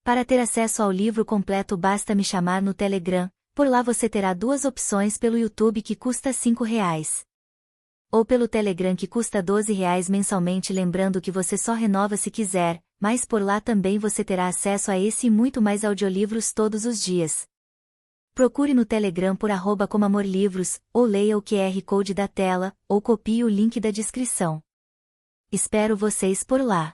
Para ter acesso ao livro completo basta me chamar no Telegram, por lá você terá duas opções pelo YouTube que custa R$ 5. Ou pelo Telegram que custa R$ 12 mensalmente, lembrando que você só renova se quiser, mas por lá também você terá acesso a esse e muito mais audiolivros todos os dias. Procure no Telegram por @comamorlivros, ou leia o QR Code da tela, ou copie o link da descrição. Espero vocês por lá.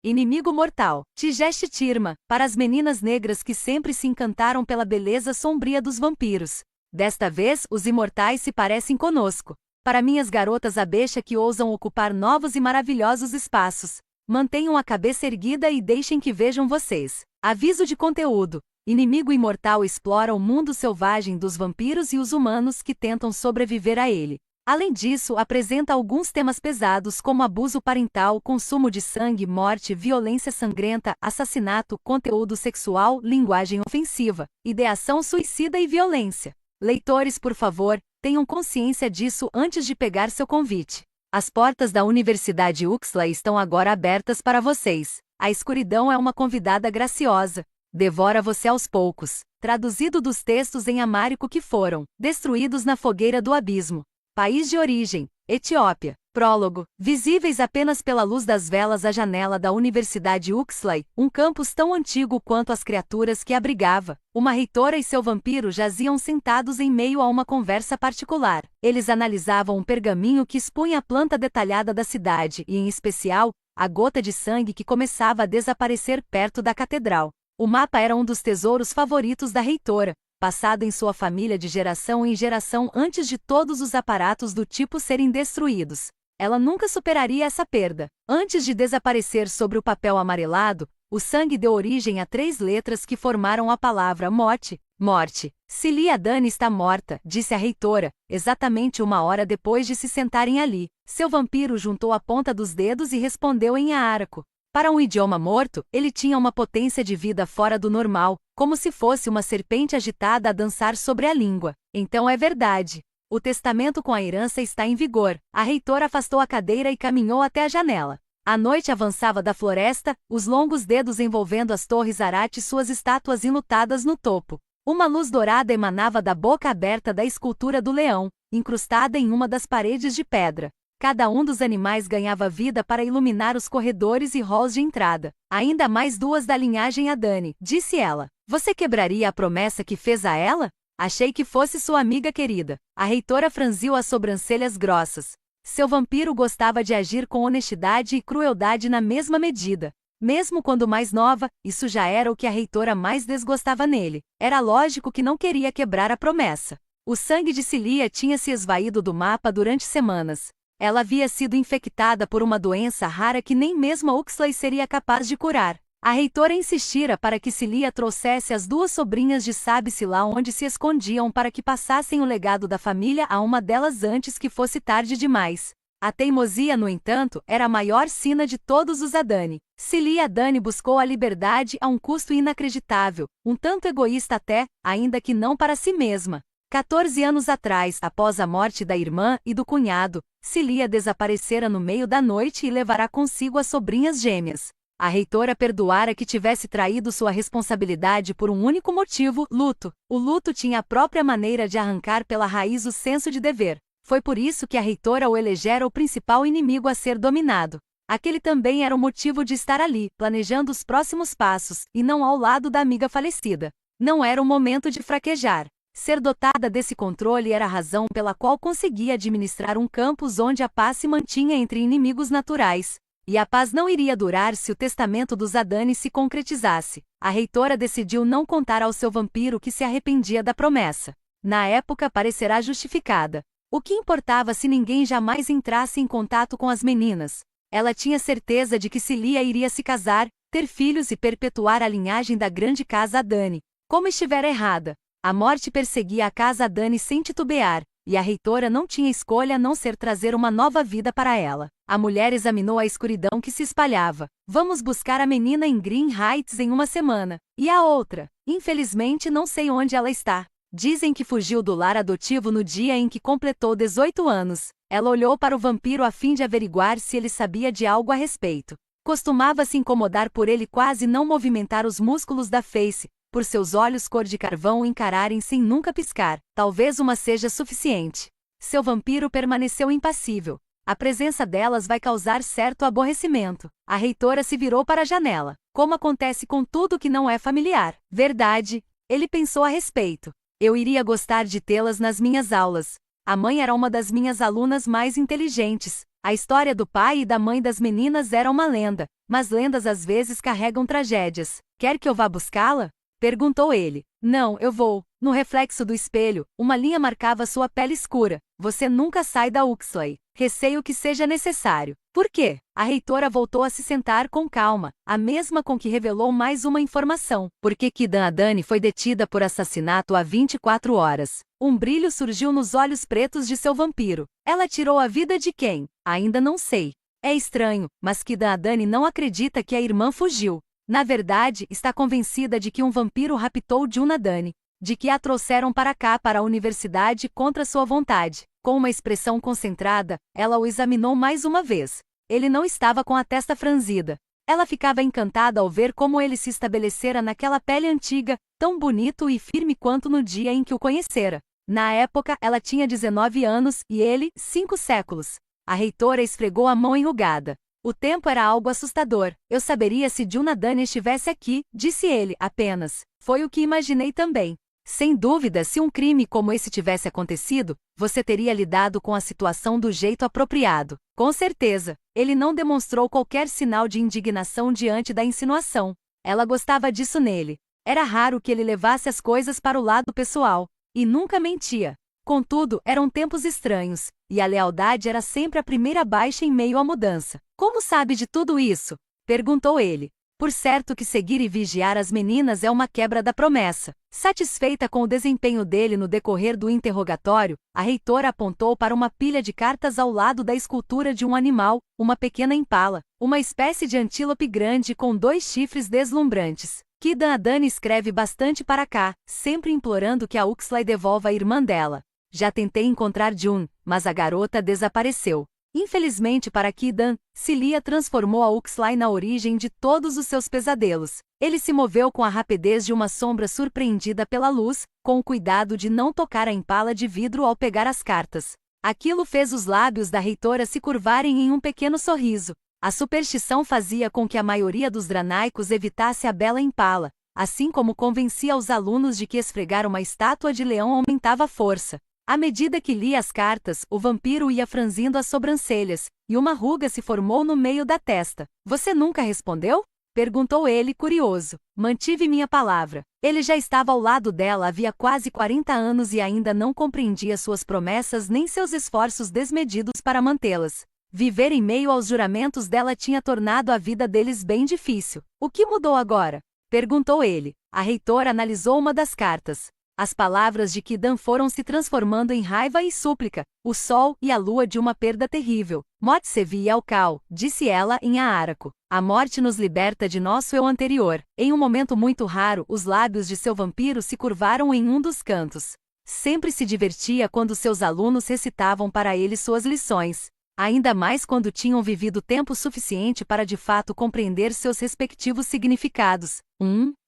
Inimigo mortal, Tigeste Tirma, para as meninas negras que sempre se encantaram pela beleza sombria dos vampiros. Desta vez, os imortais se parecem conosco. Para minhas garotas abelha que ousam ocupar novos e maravilhosos espaços, mantenham a cabeça erguida e deixem que vejam vocês. Aviso de conteúdo. Inimigo imortal explora o mundo selvagem dos vampiros e os humanos que tentam sobreviver a ele. Além disso, apresenta alguns temas pesados como abuso parental, consumo de sangue, morte, violência sangrenta, assassinato, conteúdo sexual, linguagem ofensiva, ideação suicida e violência. Leitores, por favor, tenham consciência disso antes de pegar seu convite. As portas da Universidade Uxley estão agora abertas para vocês. A escuridão é uma convidada graciosa. Devora você aos poucos. Traduzido dos textos em amárico que foram destruídos na fogueira do abismo. País de origem: Etiópia. Prólogo. Visíveis apenas pela luz das velas à janela da Universidade Uxley, um campus tão antigo quanto as criaturas que abrigava, uma reitora e seu vampiro jaziam sentados em meio a uma conversa particular. Eles analisavam um pergaminho que expunha a planta detalhada da cidade e, em especial, a gota de sangue que começava a desaparecer perto da catedral. O mapa era um dos tesouros favoritos da reitora, passado em sua família de geração em geração antes de todos os aparatos do tipo serem destruídos. Ela nunca superaria essa perda. Antes de desaparecer sobre o papel amarelado, o sangue deu origem a 3 letras que formaram a palavra morte. Morte. Cilia Dani está morta, disse a reitora, exatamente 1 hora depois de se sentarem ali. Seu vampiro juntou a ponta dos dedos e respondeu em aaraco. Para um idioma morto, ele tinha uma potência de vida fora do normal, como se fosse uma serpente agitada a dançar sobre a língua. Então é verdade. O testamento com a herança está em vigor. A reitora afastou a cadeira e caminhou até a janela. A noite avançava da floresta, os longos dedos envolvendo as torres Arate e suas estátuas enlutadas no topo. Uma luz dourada emanava da boca aberta da escultura do leão, incrustada em uma das paredes de pedra. Cada um dos animais ganhava vida para iluminar os corredores e halls de entrada. Ainda mais 2 da linhagem Adani, disse ela. Você quebraria a promessa que fez a ela? Achei que fosse sua amiga querida. A reitora franziu as sobrancelhas grossas. Seu vampiro gostava de agir com honestidade e crueldade na mesma medida. Mesmo quando mais nova, isso já era o que a reitora mais desgostava nele. Era lógico que não queria quebrar a promessa. O sangue de Cilia tinha se esvaído do mapa durante semanas. Ela havia sido infectada por uma doença rara que nem mesmo a Uxley seria capaz de curar. A reitora insistira para que Cilia trouxesse as 2 sobrinhas de sabe-se lá onde se escondiam para que passassem o legado da família a uma delas antes que fosse tarde demais. A teimosia, no entanto, era a maior sina de todos os Adani. Cilia Dani buscou a liberdade a um custo inacreditável, um tanto egoísta até, ainda que não para si mesma. 14 anos atrás, após a morte da irmã e do cunhado, Cilia desaparecera no meio da noite e levará consigo as sobrinhas gêmeas. A reitora perdoara que tivesse traído sua responsabilidade por um único motivo: luto. O luto tinha a própria maneira de arrancar pela raiz o senso de dever. Foi por isso que a reitora o elegera o principal inimigo a ser dominado. Aquele também era o motivo de estar ali, planejando os próximos passos, e não ao lado da amiga falecida. Não era o momento de fraquejar. Ser dotada desse controle era a razão pela qual conseguia administrar um campus onde a paz se mantinha entre inimigos naturais. E a paz não iria durar se o testamento dos Adani se concretizasse. A reitora decidiu não contar ao seu vampiro que se arrependia da promessa. Na época parecerá justificada. O que importava se ninguém jamais entrasse em contato com as meninas? Ela tinha certeza de que Cilia iria se casar, ter filhos e perpetuar a linhagem da grande casa Adani. Como estivera errada. A morte perseguia a casa Adani sem titubear, e a reitora não tinha escolha a não ser trazer uma nova vida para ela. A mulher examinou a escuridão que se espalhava. Vamos buscar a menina em Green Heights em 1 semana. E a outra? Infelizmente não sei onde ela está. Dizem que fugiu do lar adotivo no dia em que completou 18 anos. Ela olhou para o vampiro a fim de averiguar se ele sabia de algo a respeito. Costumava se incomodar por ele quase não movimentar os músculos da face, por seus olhos cor de carvão o encararem sem nunca piscar. Talvez uma seja suficiente. Seu vampiro permaneceu impassível. A presença delas vai causar certo aborrecimento. A reitora se virou para a janela. Como acontece com tudo que não é familiar. Verdade, ele pensou a respeito. Eu iria gostar de tê-las nas minhas aulas. A mãe era uma das minhas alunas mais inteligentes. A história do pai e da mãe das meninas era uma lenda, mas lendas às vezes carregam tragédias. Quer que eu vá buscá-la? Perguntou ele. Não, eu vou. No reflexo do espelho, uma linha marcava sua pele escura. Você nunca sai da Uxley. Receio que seja necessário. Por quê? A reitora voltou a se sentar com calma, a mesma com que revelou mais uma informação. Porque Kidan Adani foi detida por assassinato há 24 horas. Um brilho surgiu nos olhos pretos de seu vampiro. Ela tirou a vida de quem? Ainda não sei. É estranho, mas Kidan Adani não acredita que a irmã fugiu. Na verdade, está convencida de que um vampiro raptou Juna Adani, de que a trouxeram para cá para a universidade contra sua vontade. Com uma expressão concentrada, ela o examinou mais uma vez. Ele não estava com a testa franzida. Ela ficava encantada ao ver como ele se estabelecera naquela pele antiga, tão bonito e firme quanto no dia em que o conhecera. Na época, ela tinha 19 anos e ele, 5 séculos. A reitora esfregou a mão enrugada. O tempo era algo assustador. Eu saberia se Juna Adani estivesse aqui, disse ele, apenas. Foi o que imaginei também. Sem dúvida, se um crime como esse tivesse acontecido, você teria lidado com a situação do jeito apropriado. Com certeza. Ele não demonstrou qualquer sinal de indignação diante da insinuação. Ela gostava disso nele. Era raro que ele levasse as coisas para o lado pessoal. E nunca mentia. Contudo, eram tempos estranhos, e a lealdade era sempre a primeira baixa em meio à mudança. Como sabe de tudo isso? Perguntou ele. Por certo que seguir e vigiar as meninas é uma quebra da promessa. Satisfeita com o desempenho dele no decorrer do interrogatório, a reitora apontou para uma pilha de cartas ao lado da escultura de um animal, uma pequena impala, uma espécie de antílope grande com 2 chifres deslumbrantes. Kidan Adani escreve bastante para cá, sempre implorando que a Uxley devolva a irmã dela. Já tentei encontrar June, mas a garota desapareceu. Infelizmente para Kidan, Celia transformou a Uxley na origem de todos os seus pesadelos. Ele se moveu com a rapidez de uma sombra surpreendida pela luz, com o cuidado de não tocar a impala de vidro ao pegar as cartas. Aquilo fez os lábios da reitora se curvarem em um pequeno sorriso. A superstição fazia com que a maioria dos dranaicos evitasse a bela impala, assim como convencia os alunos de que esfregar uma estátua de leão aumentava a força. À medida que lia as cartas, o vampiro ia franzindo as sobrancelhas, e uma ruga se formou no meio da testa. Você nunca respondeu? Perguntou ele, curioso. Mantive minha palavra. Ele já estava ao lado dela havia quase 40 anos e ainda não compreendia suas promessas nem seus esforços desmedidos para mantê-las. Viver em meio aos juramentos dela tinha tornado a vida deles bem difícil. O que mudou agora? Perguntou ele. A reitora analisou uma das cartas. As palavras de Kidan foram se transformando em raiva e súplica, o sol e a lua de uma perda terrível. Motsevi Alcal, disse ela em aaraco. A morte nos liberta de nosso eu anterior. Em um momento muito raro, os lábios de seu vampiro se curvaram em um dos cantos. Sempre se divertia quando seus alunos recitavam para ele suas lições. Ainda mais quando tinham vivido tempo suficiente para de fato compreender seus respectivos significados.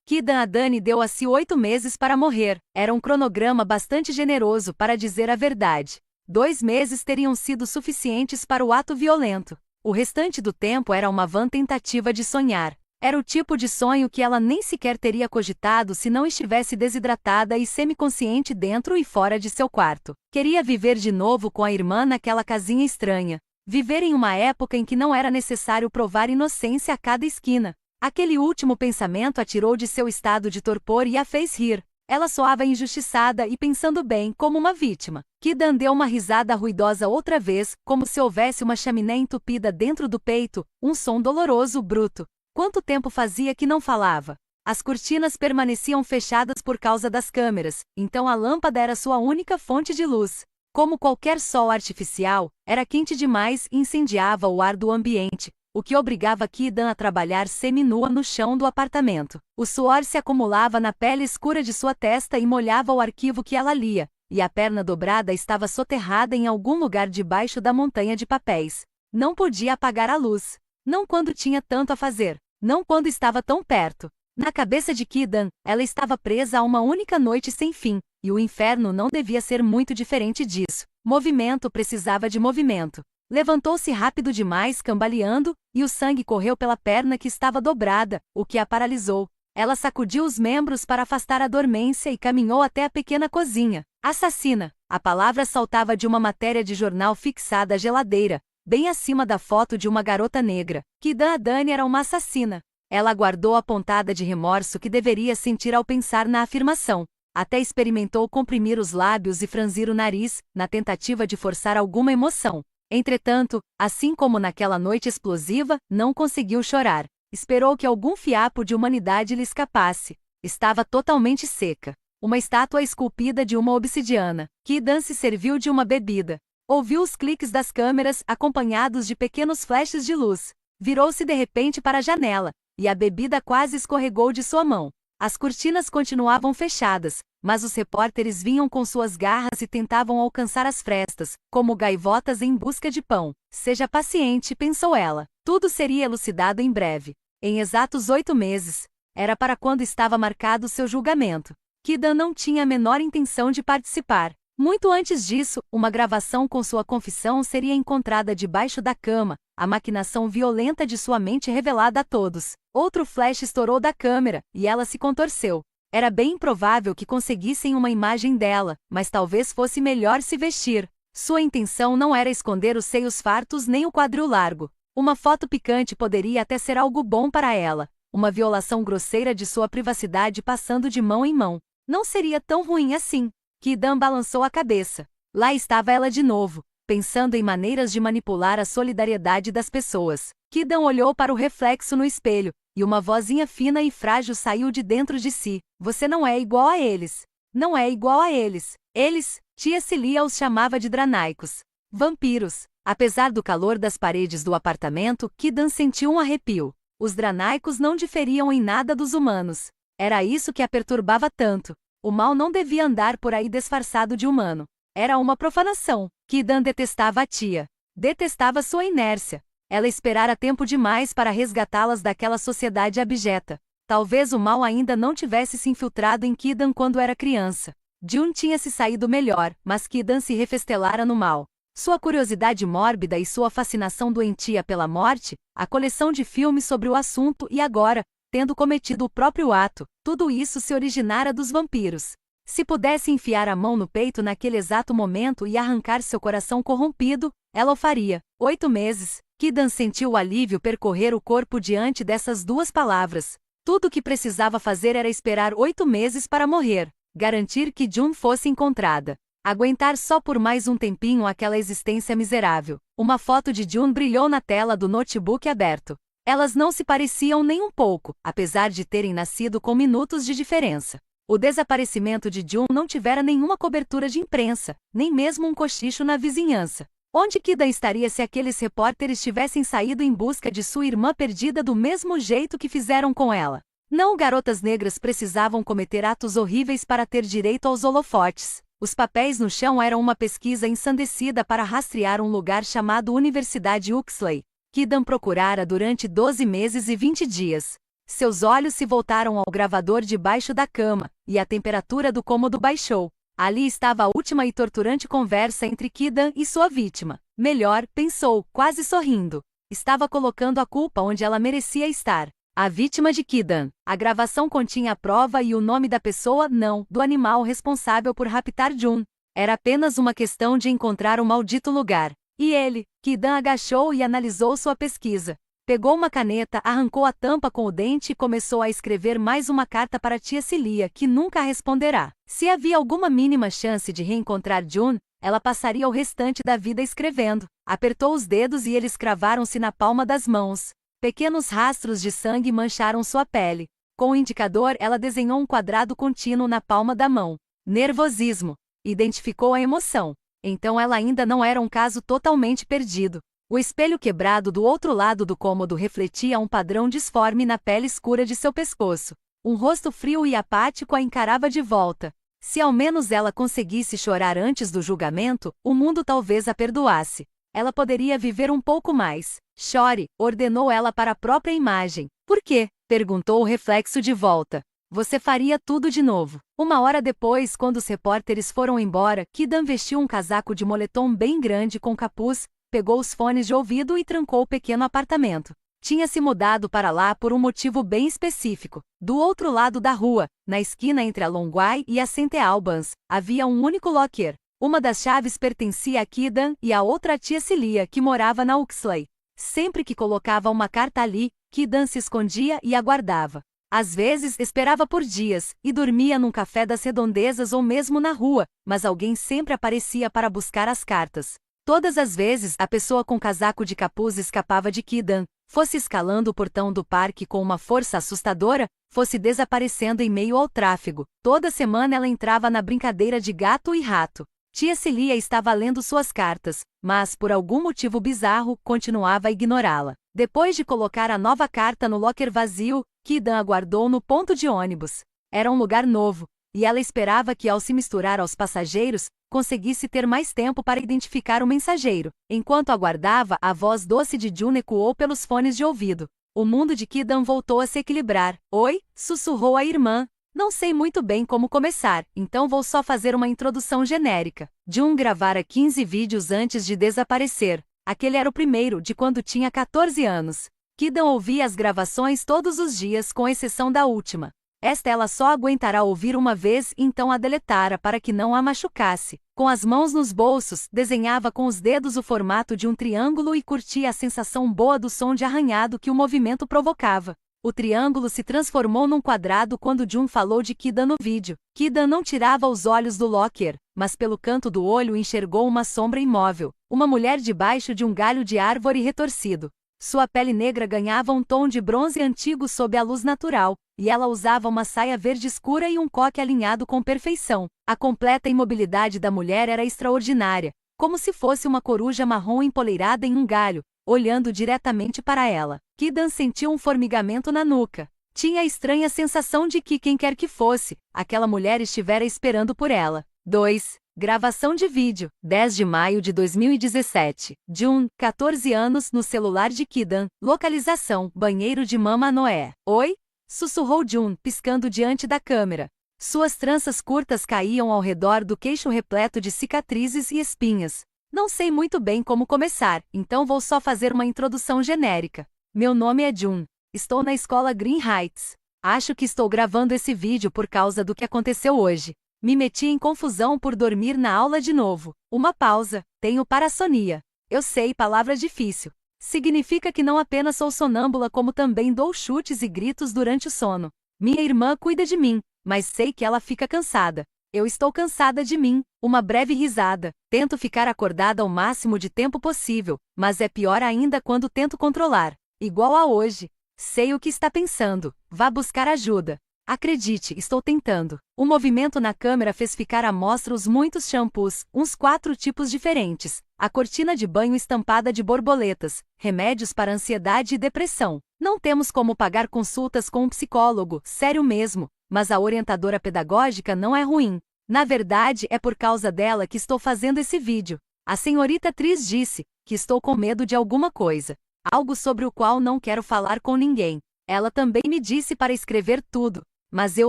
Kidan Adani deu a si 8 meses para morrer. Era um cronograma bastante generoso para dizer a verdade. 2 meses teriam sido suficientes para o ato violento. O restante do tempo era uma vã tentativa de sonhar. Era o tipo de sonho que ela nem sequer teria cogitado se não estivesse desidratada e semiconsciente dentro e fora de seu quarto. Queria viver de novo com a irmã naquela casinha estranha. Viver em uma época em que não era necessário provar inocência a cada esquina. Aquele último pensamento a tirou de seu estado de torpor e a fez rir. Ela soava injustiçada e pensando bem, como uma vítima. Kidan deu uma risada ruidosa outra vez, como se houvesse uma chaminé entupida dentro do peito, um som doloroso, bruto. Quanto tempo fazia que não falava? As cortinas permaneciam fechadas por causa das câmeras, então a lâmpada era sua única fonte de luz. Como qualquer sol artificial, era quente demais e incendiava o ar do ambiente, o que obrigava Kidan a trabalhar seminua no chão do apartamento. O suor se acumulava na pele escura de sua testa e molhava o arquivo que ela lia, e a perna dobrada estava soterrada em algum lugar debaixo da montanha de papéis. Não podia apagar a luz. Não quando tinha tanto a fazer. Não quando estava tão perto. Na cabeça de Ki-dan, ela estava presa a uma única noite sem fim, e o inferno não devia ser muito diferente disso. Movimento precisava de movimento. Levantou-se rápido demais, cambaleando, e o sangue correu pela perna que estava dobrada, o que a paralisou. Ela sacudiu os membros para afastar a dormência e caminhou até a pequena cozinha. Assassina! A palavra saltava de uma matéria de jornal fixada à geladeira, bem acima da foto de uma garota negra. Ki-dan Adani era uma assassina. Ela aguardou a pontada de remorso que deveria sentir ao pensar na afirmação. Até experimentou comprimir os lábios e franzir o nariz, na tentativa de forçar alguma emoção. Entretanto, assim como naquela noite explosiva, não conseguiu chorar. Esperou que algum fiapo de humanidade lhe escapasse. Estava totalmente seca. Uma estátua esculpida de uma obsidiana. Ki-dan se serviu de uma bebida. Ouviu os cliques das câmeras, acompanhados de pequenos flashes de luz. Virou-se de repente para a janela, e a bebida quase escorregou de sua mão. As cortinas continuavam fechadas, mas os repórteres vinham com suas garras e tentavam alcançar as frestas, como gaivotas em busca de pão. Seja paciente, pensou ela. Tudo seria elucidado em breve. Em exatos 8 meses. Era para quando estava marcado seu julgamento. Ki-dan não tinha a menor intenção de participar. Muito antes disso, uma gravação com sua confissão seria encontrada debaixo da cama, a maquinação violenta de sua mente revelada a todos. Outro flash estourou da câmera, e ela se contorceu. Era bem improvável que conseguissem uma imagem dela, mas talvez fosse melhor se vestir. Sua intenção não era esconder os seios fartos nem o quadril largo. Uma foto picante poderia até ser algo bom para ela. Uma violação grosseira de sua privacidade passando de mão em mão. Não seria tão ruim assim. Ki-dan balançou a cabeça. Lá estava ela de novo, pensando em maneiras de manipular a solidariedade das pessoas. Ki-dan olhou para o reflexo no espelho, e uma vozinha fina e frágil saiu de dentro de si. Você não é igual a eles. Não é igual a eles. Eles, tia Celia os chamava de dranaicos. Vampiros. Apesar do calor das paredes do apartamento, Ki-dan sentiu um arrepio. Os dranaicos não diferiam em nada dos humanos. Era isso que a perturbava tanto. O mal não devia andar por aí disfarçado de humano. Era uma profanação. Ki-dan detestava a tia. Detestava sua inércia. Ela esperara tempo demais para resgatá-las daquela sociedade abjeta. Talvez o mal ainda não tivesse se infiltrado em Ki-dan quando era criança. Jun tinha se saído melhor, mas Ki-dan se refestelara no mal. Sua curiosidade mórbida e sua fascinação doentia pela morte, a coleção de filmes sobre o assunto e agora, tendo cometido o próprio ato, tudo isso se originara dos vampiros. Se pudesse enfiar a mão no peito naquele exato momento e arrancar seu coração corrompido, ela o faria. 8 meses. Ki-dan sentiu o alívio percorrer o corpo diante dessas duas palavras. Tudo o que precisava fazer era esperar 8 meses para morrer. Garantir que Jun fosse encontrada. Aguentar só por mais um tempinho aquela existência miserável. Uma foto de Jun brilhou na tela do notebook aberto. Elas não se pareciam nem um pouco, apesar de terem nascido com minutos de diferença. O desaparecimento de Jun não tivera nenhuma cobertura de imprensa, nem mesmo um cochicho na vizinhança. Onde Ki-dan estaria se aqueles repórteres tivessem saído em busca de sua irmã perdida do mesmo jeito que fizeram com ela? Não, garotas negras precisavam cometer atos horríveis para ter direito aos holofotes. Os papéis no chão eram uma pesquisa ensandecida para rastrear um lugar chamado Universidade Huxley. Ki-dan procurara durante 12 meses e 20 dias. Seus olhos se voltaram ao gravador debaixo da cama, e a temperatura do cômodo baixou. Ali estava a última e torturante conversa entre Ki-dan e sua vítima. Melhor, pensou, quase sorrindo. Estava colocando a culpa onde ela merecia estar. A vítima de Ki-dan. A gravação continha a prova e o nome da pessoa, não, do animal responsável por raptar Jun. Era apenas uma questão de encontrar o maldito lugar. E ele? Ki-dan agachou e analisou sua pesquisa. Pegou uma caneta, arrancou a tampa com o dente e começou a escrever mais uma carta para tia Celia, que nunca responderá. Se havia alguma mínima chance de reencontrar Jun, ela passaria o restante da vida escrevendo. Apertou os dedos e eles cravaram-se na palma das mãos. Pequenos rastros de sangue mancharam sua pele. Com o indicador, ela desenhou um quadrado contínuo na palma da mão. Nervosismo. Identificou a emoção. Então ela ainda não era um caso totalmente perdido. O espelho quebrado do outro lado do cômodo refletia um padrão disforme na pele escura de seu pescoço. Um rosto frio e apático a encarava de volta. Se ao menos ela conseguisse chorar antes do julgamento, o mundo talvez a perdoasse. Ela poderia viver um pouco mais. Chore, ordenou ela para a própria imagem. Por quê? Perguntou o reflexo de volta. Você faria tudo de novo. Uma hora depois, quando os repórteres foram embora, Kidan vestiu um casaco de moletom bem grande com capuz, pegou os fones de ouvido e trancou o pequeno apartamento. Tinha se mudado para lá por um motivo bem específico. Do outro lado da rua, na esquina entre a Longwai e a St. Albans, havia um único locker. Uma das chaves pertencia a Kidan e a outra à tia Celia, que morava na Uxley. Sempre que colocava uma carta ali, Kidan se escondia e aguardava. Às vezes esperava por dias, e dormia num café das redondezas ou mesmo na rua, mas alguém sempre aparecia para buscar as cartas. Todas as vezes a pessoa com casaco de capuz escapava de Kidan, fosse escalando o portão do parque com uma força assustadora, fosse desaparecendo em meio ao tráfego. Toda semana ela entrava na brincadeira de gato e rato. Tia Celia estava lendo suas cartas, mas, por algum motivo bizarro, continuava a ignorá-la. Depois de colocar a nova carta no locker vazio, Kidan aguardou no ponto de ônibus. Era um lugar novo, e ela esperava que, ao se misturar aos passageiros, conseguisse ter mais tempo para identificar o mensageiro. Enquanto aguardava, a voz doce de Jun ecoou pelos fones de ouvido. O mundo de Kidan voltou a se equilibrar. Oi? Sussurrou a irmã. Não sei muito bem como começar, então vou só fazer uma introdução genérica. Jun gravara 15 vídeos antes de desaparecer. Aquele era o primeiro, de quando tinha 14 anos. Kidan ouvia as gravações todos os dias, com exceção da última. Esta ela só aguentará ouvir uma vez, então a deletara para que não a machucasse. Com as mãos nos bolsos, desenhava com os dedos o formato de um triângulo e curtia a sensação boa do som de arranhado que o movimento provocava. O triângulo se transformou num quadrado quando Jun falou de Kidan no vídeo. Kidan não tirava os olhos do locker, mas pelo canto do olho enxergou uma sombra imóvel, uma mulher debaixo de um galho de árvore retorcido. Sua pele negra ganhava um tom de bronze antigo sob a luz natural, e ela usava uma saia verde escura e um coque alinhado com perfeição. A completa imobilidade da mulher era extraordinária, como se fosse uma coruja marrom empoleirada em um galho, olhando diretamente para ela. Kidan sentiu um formigamento na nuca. Tinha a estranha sensação de que quem quer que fosse, aquela mulher estivera esperando por ela. 2. Gravação de vídeo, 10 de maio de 2017. Jun, 14 anos, no celular de Kidan. Localização, banheiro de Mama Noé. Oi? Sussurrou Jun, piscando diante da câmera. Suas tranças curtas caíam ao redor do queixo repleto de cicatrizes e espinhas. Não sei muito bem como começar, então vou só fazer uma introdução genérica. Meu nome é Jun. Estou na escola Green Heights. Acho que estou gravando esse vídeo por causa do que aconteceu hoje. Me meti em confusão por dormir na aula de novo. Uma pausa. Tenho parassonia. Eu sei, palavra difícil. Significa que não apenas sou sonâmbula como também dou chutes e gritos durante o sono. Minha irmã cuida de mim, mas sei que ela fica cansada. Eu estou cansada de mim. Uma breve risada. Tento ficar acordada o máximo de tempo possível, mas é pior ainda quando tento controlar. Igual a hoje. Sei o que está pensando. Vá buscar ajuda. Acredite, estou tentando. O movimento na câmera fez ficar à mostra os muitos shampoos, uns 4 tipos diferentes, a cortina de banho estampada de borboletas, remédios para ansiedade e depressão. Não temos como pagar consultas com um psicólogo, sério mesmo, mas a orientadora pedagógica não é ruim. Na verdade, é por causa dela que estou fazendo esse vídeo. A senhorita Tris disse que estou com medo de alguma coisa, algo sobre o qual não quero falar com ninguém. Ela também me disse para escrever tudo. Mas eu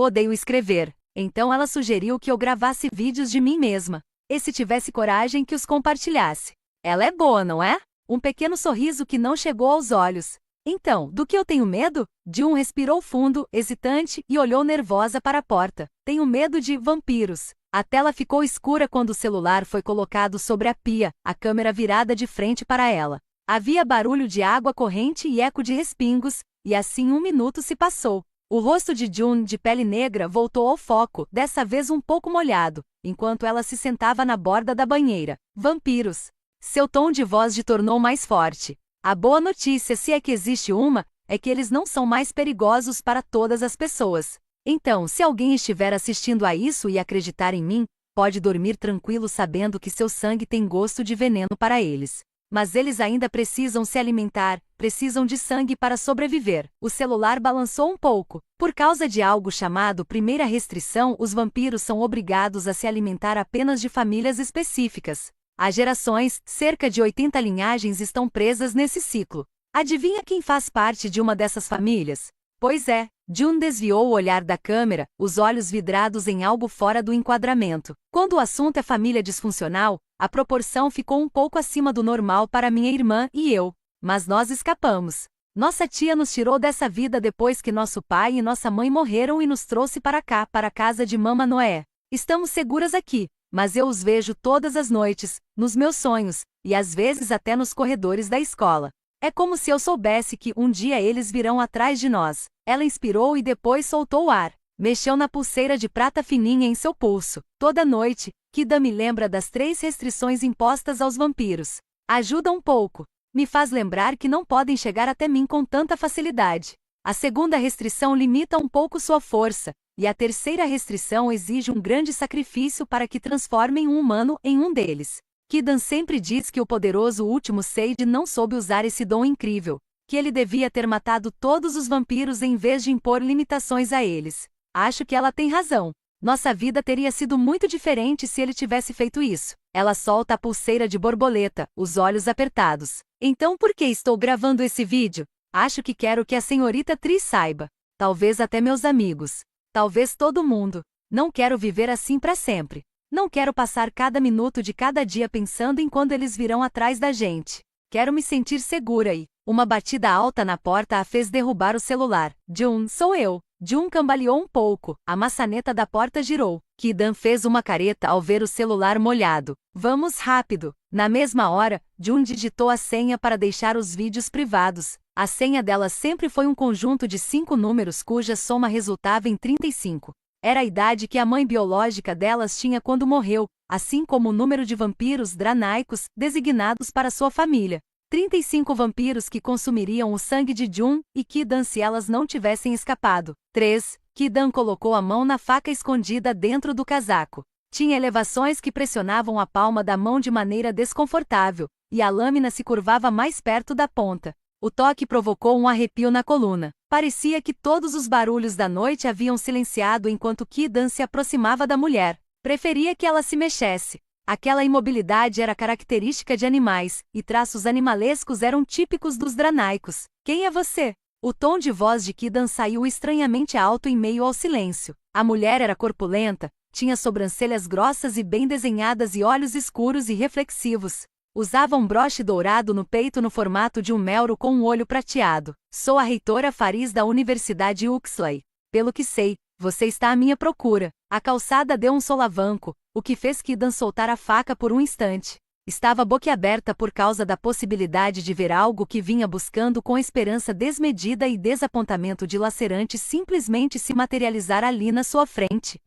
odeio escrever, então ela sugeriu que eu gravasse vídeos de mim mesma. E se tivesse coragem que os compartilhasse. Ela é boa, não é? Um pequeno sorriso que não chegou aos olhos. Então, do que eu tenho medo? Jun respirou fundo, hesitante, e olhou nervosa para a porta. Tenho medo de vampiros. A tela ficou escura quando o celular foi colocado sobre a pia, a câmera virada de frente para ela. Havia barulho de água corrente e eco de respingos, e assim 1 minuto se passou. O rosto de Jun, de pele negra, voltou ao foco, dessa vez um pouco molhado, enquanto ela se sentava na borda da banheira. Vampiros. Seu tom de voz se tornou mais forte. A boa notícia, se é que existe uma, é que eles não são mais perigosos para todas as pessoas. Então, se alguém estiver assistindo a isso e acreditar em mim, pode dormir tranquilo sabendo que seu sangue tem gosto de veneno para eles. Mas eles ainda precisam se alimentar, precisam de sangue para sobreviver. O celular balançou um pouco. Por causa de algo chamado primeira restrição, os vampiros são obrigados a se alimentar apenas de famílias específicas. Há gerações, cerca de 80 linhagens estão presas nesse ciclo. Adivinha quem faz parte de uma dessas famílias? Pois é, Jun desviou o olhar da câmera, os olhos vidrados em algo fora do enquadramento. Quando o assunto é família disfuncional, a proporção ficou um pouco acima do normal para minha irmã e eu. Mas nós escapamos. Nossa tia nos tirou dessa vida depois que nosso pai e nossa mãe morreram e nos trouxe para cá, para a casa de Mama Noé. Estamos seguras aqui, mas eu os vejo todas as noites, nos meus sonhos, e às vezes até nos corredores da escola. É como se eu soubesse que um dia eles virão atrás de nós. Ela inspirou e depois soltou o ar. Mexeu na pulseira de prata fininha em seu pulso. Toda noite, Kida me lembra das 3 restrições impostas aos vampiros. Ajuda um pouco. Me faz lembrar que não podem chegar até mim com tanta facilidade. A segunda restrição limita um pouco sua força, e a terceira restrição exige um grande sacrifício para que transformem um humano em um deles. Kidan sempre diz que o poderoso último Sage não soube usar esse dom incrível, que ele devia ter matado todos os vampiros em vez de impor limitações a eles. Acho que ela tem razão. Nossa vida teria sido muito diferente se ele tivesse feito isso. Ela solta a pulseira de borboleta, os olhos apertados. Então por que estou gravando esse vídeo? Acho que quero que a senhorita Tris saiba. Talvez até meus amigos. Talvez todo mundo. Não quero viver assim para sempre. Não quero passar cada minuto de cada dia pensando em quando eles virão atrás da gente. Quero me sentir segura e... Uma batida alta na porta a fez derrubar o celular. Jun, sou eu. Jun cambaleou um pouco, a maçaneta da porta girou. Kidan fez uma careta ao ver o celular molhado. Vamos rápido. Na mesma hora, Jun digitou a senha para deixar os vídeos privados. A senha dela sempre foi um conjunto de 5 números cuja soma resultava em 35. Era a idade que a mãe biológica delas tinha quando morreu, assim como o número de vampiros dranaicos designados para sua família. 35 vampiros que consumiriam o sangue de Jun e Kidan se elas não tivessem escapado. 3. Kidan colocou a mão na faca escondida dentro do casaco. Tinha elevações que pressionavam a palma da mão de maneira desconfortável, e a lâmina se curvava mais perto da ponta. O toque provocou um arrepio na coluna. Parecia que todos os barulhos da noite haviam silenciado enquanto Kidan se aproximava da mulher. Preferia que ela se mexesse. Aquela imobilidade era característica de animais, e traços animalescos eram típicos dos dranaicos. Quem é você? O tom de voz de Kidan saiu estranhamente alto em meio ao silêncio. A mulher era corpulenta, tinha sobrancelhas grossas e bem desenhadas e olhos escuros e reflexivos. Usava um broche dourado no peito no formato de um melro com um olho prateado. Sou a reitora Faris da Universidade Uxley. Pelo que sei, você está à minha procura. A calçada deu um solavanco, o que fez Kidan soltar a faca por um instante. Estava boquiaberta por causa da possibilidade de ver algo que vinha buscando com esperança desmedida e desapontamento dilacerante simplesmente se materializar ali na sua frente.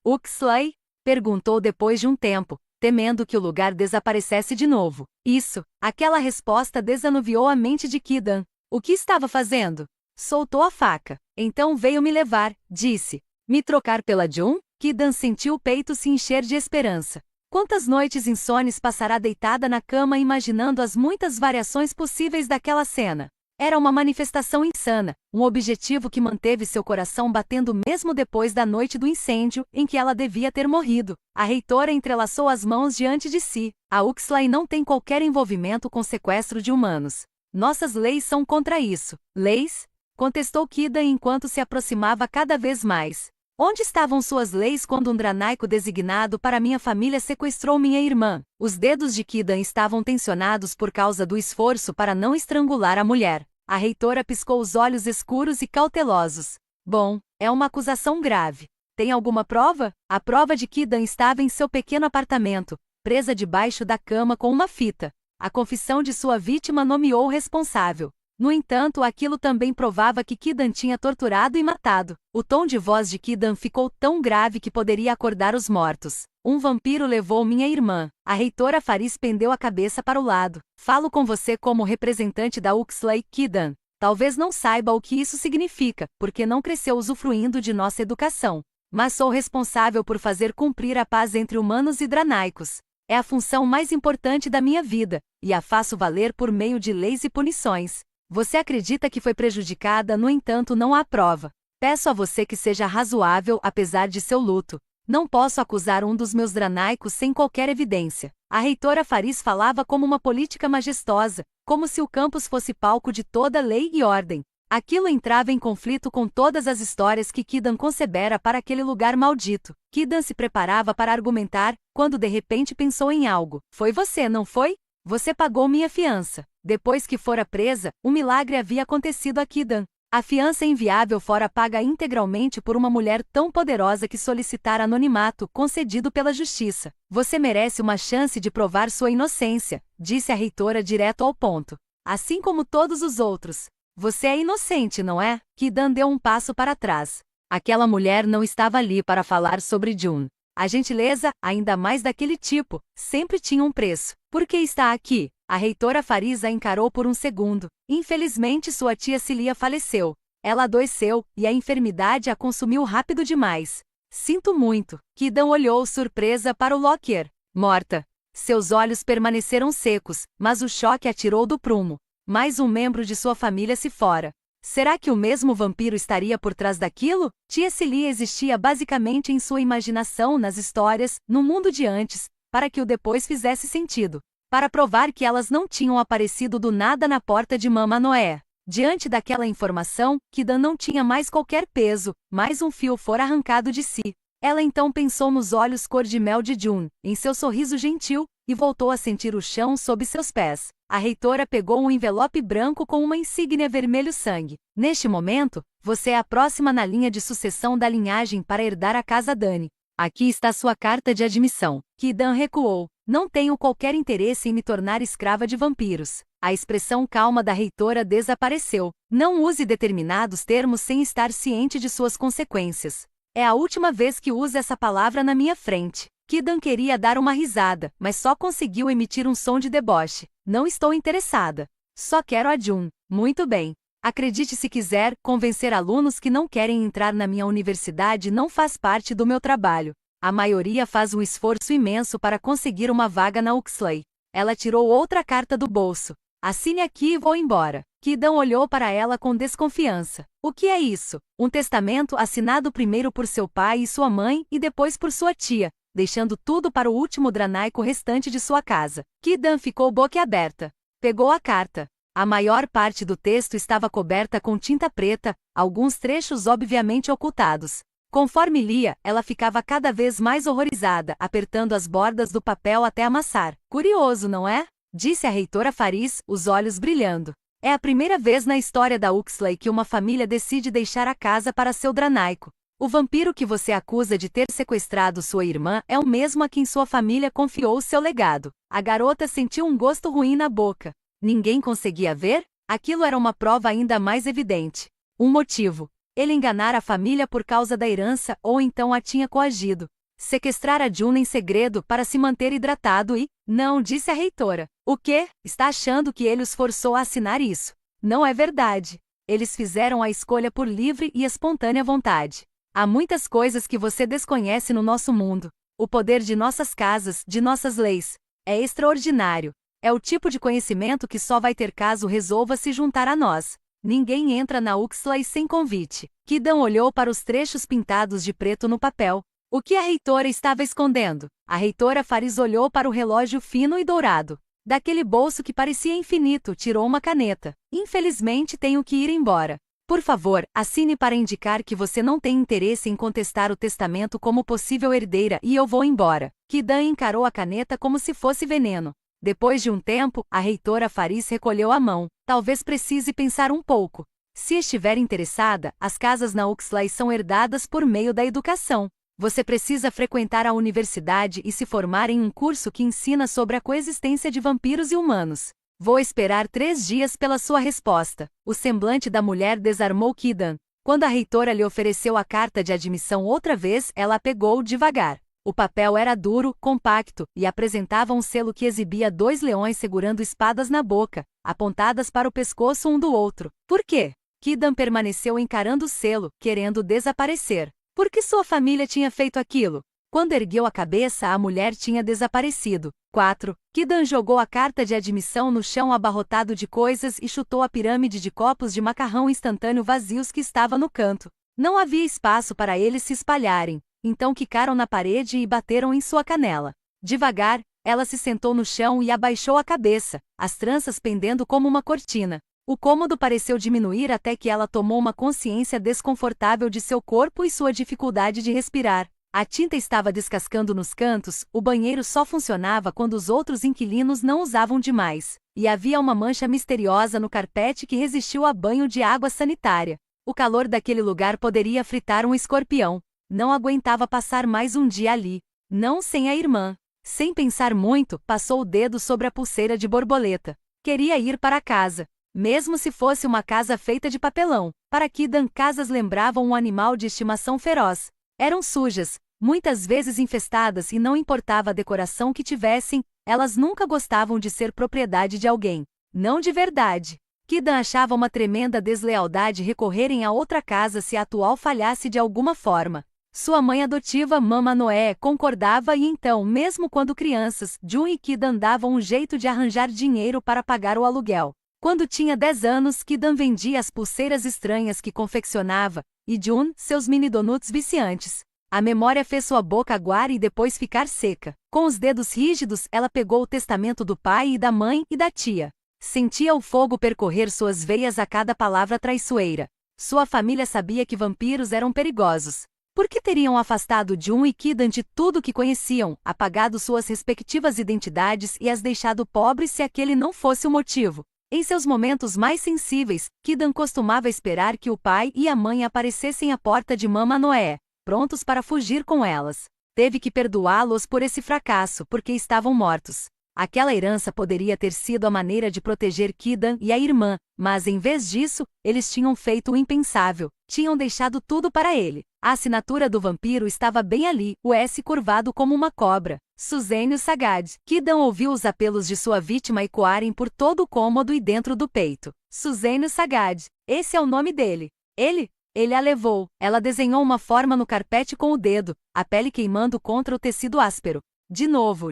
Uxley? Perguntou depois de um tempo, temendo que o lugar desaparecesse de novo. Isso, aquela resposta desanuviou a mente de Kidan. O que estava fazendo? Soltou a faca. Então veio me levar, disse. Me trocar pela Jun? Kidan sentiu o peito se encher de esperança. Quantas noites insones passará deitada na cama imaginando as muitas variações possíveis daquela cena? Era uma manifestação insana, um objetivo que manteve seu coração batendo mesmo depois da noite do incêndio em que ela devia ter morrido. A reitora entrelaçou as mãos diante de si. A Uxley não tem qualquer envolvimento com sequestro de humanos. Nossas leis são contra isso. Leis? Contestou Kidan enquanto se aproximava cada vez mais. Onde estavam suas leis quando um dranaico designado para minha família sequestrou minha irmã? Os dedos de Kidan estavam tensionados por causa do esforço para não estrangular a mulher. A reitora piscou os olhos escuros e cautelosos. Bom, é uma acusação grave. Tem alguma prova? A prova de Kidan estava em seu pequeno apartamento, presa debaixo da cama com uma fita. A confissão de sua vítima nomeou o responsável. No entanto, aquilo também provava que Kidan tinha torturado e matado. O tom de voz de Kidan ficou tão grave que poderia acordar os mortos. Um vampiro levou minha irmã. A reitora Faris pendeu a cabeça para o lado. Falo com você como representante da Uxley, Kidan. Talvez não saiba o que isso significa, porque não cresceu usufruindo de nossa educação. Mas sou responsável por fazer cumprir a paz entre humanos e dranaicos. É a função mais importante da minha vida, e a faço valer por meio de leis e punições. Você acredita que foi prejudicada, no entanto não há prova. Peço a você que seja razoável apesar de seu luto. Não posso acusar um dos meus dranaicos sem qualquer evidência. A reitora Faris falava como uma política majestosa, como se o campus fosse palco de toda lei e ordem. Aquilo entrava em conflito com todas as histórias que Kidan concebera para aquele lugar maldito. Kidan se preparava para argumentar, quando de repente pensou em algo. Foi você, não foi? Você pagou minha fiança. Depois que fora presa, um milagre havia acontecido a Kidan. A fiança inviável fora paga integralmente por uma mulher tão poderosa que solicitara anonimato concedido pela justiça. Você merece uma chance de provar sua inocência, disse a reitora direto ao ponto. Assim como todos os outros. Você é inocente, não é? Kidan deu um passo para trás. Aquela mulher não estava ali para falar sobre June. A gentileza, ainda mais daquele tipo, sempre tinha um preço. Por que está aqui? A reitora Faris a encarou por um segundo. Infelizmente sua tia Cilia faleceu. Ela adoeceu, e a enfermidade a consumiu rápido demais. Sinto muito. Kidan olhou surpresa para o Lockyer. Morta. Seus olhos permaneceram secos, mas o choque a tirou do prumo. Mais um membro de sua família se fora. Será que o mesmo vampiro estaria por trás daquilo? Tia Cilia existia basicamente em sua imaginação, nas histórias, no mundo de antes, para que o depois fizesse sentido. Para provar que elas não tinham aparecido do nada na porta de Mama Noé. Diante daquela informação, Kidan não tinha mais qualquer peso, mais um fio fora arrancado de si. Ela então pensou nos olhos cor de mel de June, em seu sorriso gentil, e voltou a sentir o chão sob seus pés. A reitora pegou um envelope branco com uma insígnia vermelho sangue. Neste momento, você é a próxima na linha de sucessão da linhagem para herdar a casa Dani. Aqui está sua carta de admissão. Kidan recuou. Não tenho qualquer interesse em me tornar escrava de vampiros. A expressão calma da reitora desapareceu. Não use determinados termos sem estar ciente de suas consequências. É a última vez que usa essa palavra na minha frente. Kidan queria dar uma risada, mas só conseguiu emitir um som de deboche. Não estou interessada. Só quero a June. Muito bem. Acredite se quiser, convencer alunos que não querem entrar na minha universidade não faz parte do meu trabalho. A maioria faz um esforço imenso para conseguir uma vaga na Uxley. Ela tirou outra carta do bolso. Assine aqui e vou embora. Kidan olhou para ela com desconfiança. O que é isso? Um testamento assinado primeiro por seu pai e sua mãe e depois por sua tia, deixando tudo para o último dranaico restante de sua casa. Kidan ficou boquiaberta. Pegou a carta. A maior parte do texto estava coberta com tinta preta, alguns trechos obviamente ocultados. Conforme lia, ela ficava cada vez mais horrorizada, apertando as bordas do papel até amassar. Curioso, não é? Disse a reitora Faris, os olhos brilhando. É a primeira vez na história da Uxley que uma família decide deixar a casa para seu dranaico. O vampiro que você acusa de ter sequestrado sua irmã é o mesmo a quem sua família confiou seu legado. A garota sentiu um gosto ruim na boca. Ninguém conseguia ver? Aquilo era uma prova ainda mais evidente. Um motivo. Ele enganara a família por causa da herança ou então a tinha coagido. Sequestrar a June em segredo para se manter hidratado e... Não, disse a reitora. O quê? Está achando que ele os forçou a assinar isso? Não é verdade. Eles fizeram a escolha por livre e espontânea vontade. Há muitas coisas que você desconhece no nosso mundo. O poder de nossas casas, de nossas leis. É extraordinário. É o tipo de conhecimento que só vai ter caso resolva se juntar a nós. Ninguém entra na Uxley sem convite. Kidan olhou para os trechos pintados de preto no papel. O que a reitora estava escondendo? A reitora Faris olhou para o relógio fino e dourado. Daquele bolso que parecia infinito, tirou uma caneta. Infelizmente tenho que ir embora. Por favor, assine para indicar que você não tem interesse em contestar o testamento como possível herdeira e eu vou embora. Kidan encarou a caneta como se fosse veneno. Depois de um tempo, a reitora Faris recolheu a mão. Talvez precise pensar um pouco. Se estiver interessada, as casas na Uxley são herdadas por meio da educação. Você precisa frequentar a universidade e se formar em um curso que ensina sobre a coexistência de vampiros e humanos. Vou esperar 3 dias pela sua resposta. O semblante da mulher desarmou Kidan. Quando a reitora lhe ofereceu a carta de admissão outra vez, ela a pegou devagar. O papel era duro, compacto, e apresentava um selo que exibia 2 leões segurando espadas na boca, apontadas para o pescoço um do outro. Por quê? Kidan permaneceu encarando o selo, querendo desaparecer. Por que sua família tinha feito aquilo? Quando ergueu a cabeça, a mulher tinha desaparecido. 4. Kidan jogou a carta de admissão no chão abarrotado de coisas e chutou a pirâmide de copos de macarrão instantâneo vazios que estava no canto. Não havia espaço para eles se espalharem. então quicaram na parede e bateram em sua canela. Devagar, ela se sentou no chão e abaixou a cabeça, as tranças pendendo como uma cortina. O cômodo pareceu diminuir até que ela tomou uma consciência desconfortável de seu corpo e sua dificuldade de respirar. A tinta estava descascando nos cantos, o banheiro só funcionava quando os outros inquilinos não usavam demais, e havia uma mancha misteriosa no carpete que resistiu a banho de água sanitária. O calor daquele lugar poderia fritar um escorpião. Não aguentava passar mais um dia ali. Não sem a irmã. Sem pensar muito, passou o dedo sobre a pulseira de borboleta. Queria ir para casa. Mesmo se fosse uma casa feita de papelão. Para Kidan, casas lembravam um animal de estimação feroz. Eram sujas, muitas vezes infestadas, e não importava a decoração que tivessem, elas nunca gostavam de ser propriedade de alguém. Não de verdade. Kidan achava uma tremenda deslealdade recorrerem a outra casa se a atual falhasse de alguma forma. Sua mãe adotiva, Mama Noé, concordava e então, mesmo quando crianças, Jun e Kidan davam um jeito de arranjar dinheiro para pagar o aluguel. Quando tinha 10 anos, Kidan vendia as pulseiras estranhas que confeccionava, e Jun, seus mini donuts viciantes. A memória fez sua boca aguar e depois ficar seca. Com os dedos rígidos, ela pegou o testamento do pai e da mãe e da tia. Sentia o fogo percorrer suas veias a cada palavra traiçoeira. Sua família sabia que vampiros eram perigosos. Por que teriam afastado Jun e Kidan de tudo que conheciam, apagado suas respectivas identidades e as deixado pobres se aquele não fosse o motivo? Em seus momentos mais sensíveis, Kidan costumava esperar que o pai e a mãe aparecessem à porta de Mama Noé, prontos para fugir com elas. Teve que perdoá-los por esse fracasso porque estavam mortos. Aquela herança poderia ter sido a maneira de proteger Kidan e a irmã, mas em vez disso, eles tinham feito o impensável, tinham deixado tudo para ele. A assinatura do vampiro estava bem ali, o S curvado como uma cobra. Suzênio Sagad. Kidan ouviu os apelos de sua vítima ecoarem por todo o cômodo e dentro do peito. Suzênio Sagad. Esse é o nome dele. Ele a levou. Ela desenhou uma forma no carpete com o dedo, a pele queimando contra o tecido áspero. De novo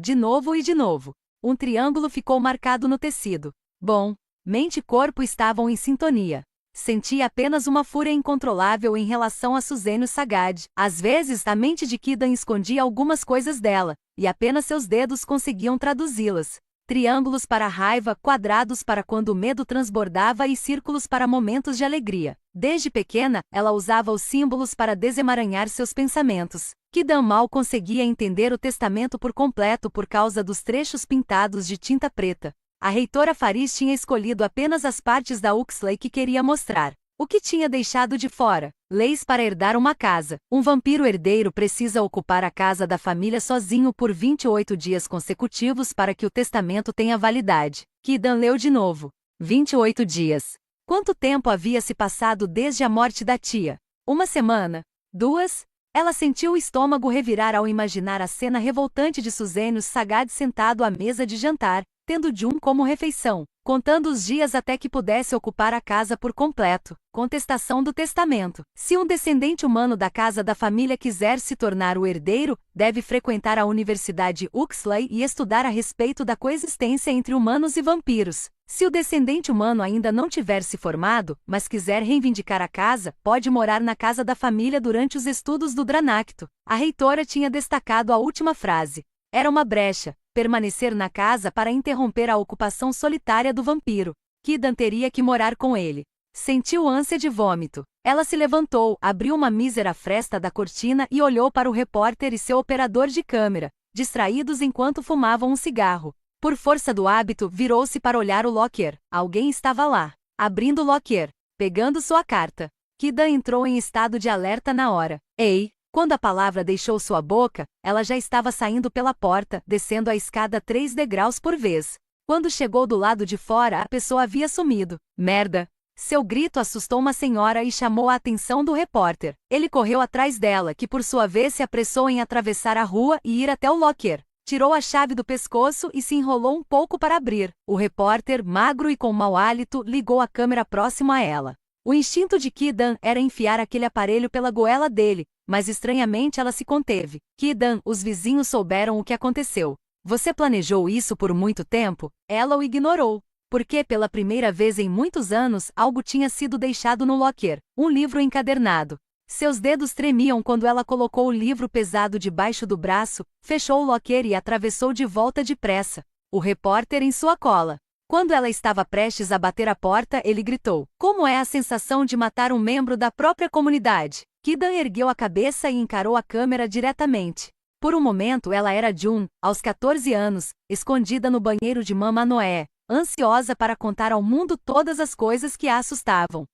e de novo. Um triângulo ficou marcado no tecido. Bom, mente e corpo estavam em sintonia. Sentia apenas uma fúria incontrolável em relação a Suzênio Sagad. Às vezes, a mente de Kidan escondia algumas coisas dela, e apenas seus dedos conseguiam traduzi-las. Triângulos para raiva, quadrados para quando o medo transbordava e círculos para momentos de alegria. Desde pequena, ela usava os símbolos para desemaranhar seus pensamentos. Kidan mal conseguia entender o testamento por completo por causa dos trechos pintados de tinta preta. A reitora Faris tinha escolhido apenas as partes da Uxley que queria mostrar. O que tinha deixado de fora? Leis para herdar uma casa. Um vampiro herdeiro precisa ocupar a casa da família sozinho por 28 dias consecutivos para que o testamento tenha validade. Kidan leu de novo. 28 dias. Quanto tempo havia se passado desde a morte da tia? Uma semana? 2? Ela sentiu o estômago revirar ao imaginar a cena revoltante de Suzênio Sagad sentado à mesa de jantar, tendo Jun como refeição, contando os dias até que pudesse ocupar a casa por completo. Contestação do testamento. Se um descendente humano da casa da família quiser se tornar o herdeiro, deve frequentar a Universidade Uxley e estudar a respeito da coexistência entre humanos e vampiros. Se o descendente humano ainda não tiver se formado, mas quiser reivindicar a casa, pode morar na casa da família durante os estudos do Dranacto. A reitora tinha destacado a última frase. Era uma brecha, permanecer na casa para interromper a ocupação solitária do vampiro. Kidan teria que morar com ele. Sentiu ânsia de vômito. Ela se levantou, abriu uma mísera fresta da cortina e olhou para o repórter e seu operador de câmera, distraídos enquanto fumavam um cigarro. Por força do hábito, virou-se para olhar o locker. Alguém estava lá, abrindo o locker, pegando sua carta. Kidan entrou em estado de alerta na hora. Ei! Quando a palavra deixou sua boca, ela já estava saindo pela porta, descendo a escada 3 degraus por vez. Quando chegou do lado de fora, a pessoa havia sumido. Merda! Seu grito assustou uma senhora e chamou a atenção do repórter. Ele correu atrás dela, que por sua vez se apressou em atravessar a rua e ir até o locker. Tirou a chave do pescoço e se enrolou um pouco para abrir. O repórter, magro e com mau hálito, ligou a câmera próximo a ela. O instinto de Kidan era enfiar aquele aparelho pela goela dele, mas estranhamente ela se conteve. Kidan, os vizinhos souberam o que aconteceu. Você planejou isso por muito tempo? Ela o ignorou. Porque pela primeira vez em muitos anos, algo tinha sido deixado no locker. Um livro encadernado. Seus dedos tremiam quando ela colocou o livro pesado debaixo do braço, fechou o locker e atravessou de volta depressa, o repórter em sua cola. Quando ela estava prestes a bater a porta, ele gritou: "Como é a sensação de matar um membro da própria comunidade?" Kidan ergueu a cabeça e encarou a câmera diretamente. Por um momento ela era June, aos 14 anos, escondida no banheiro de Mama Noé, ansiosa para contar ao mundo todas as coisas que a assustavam.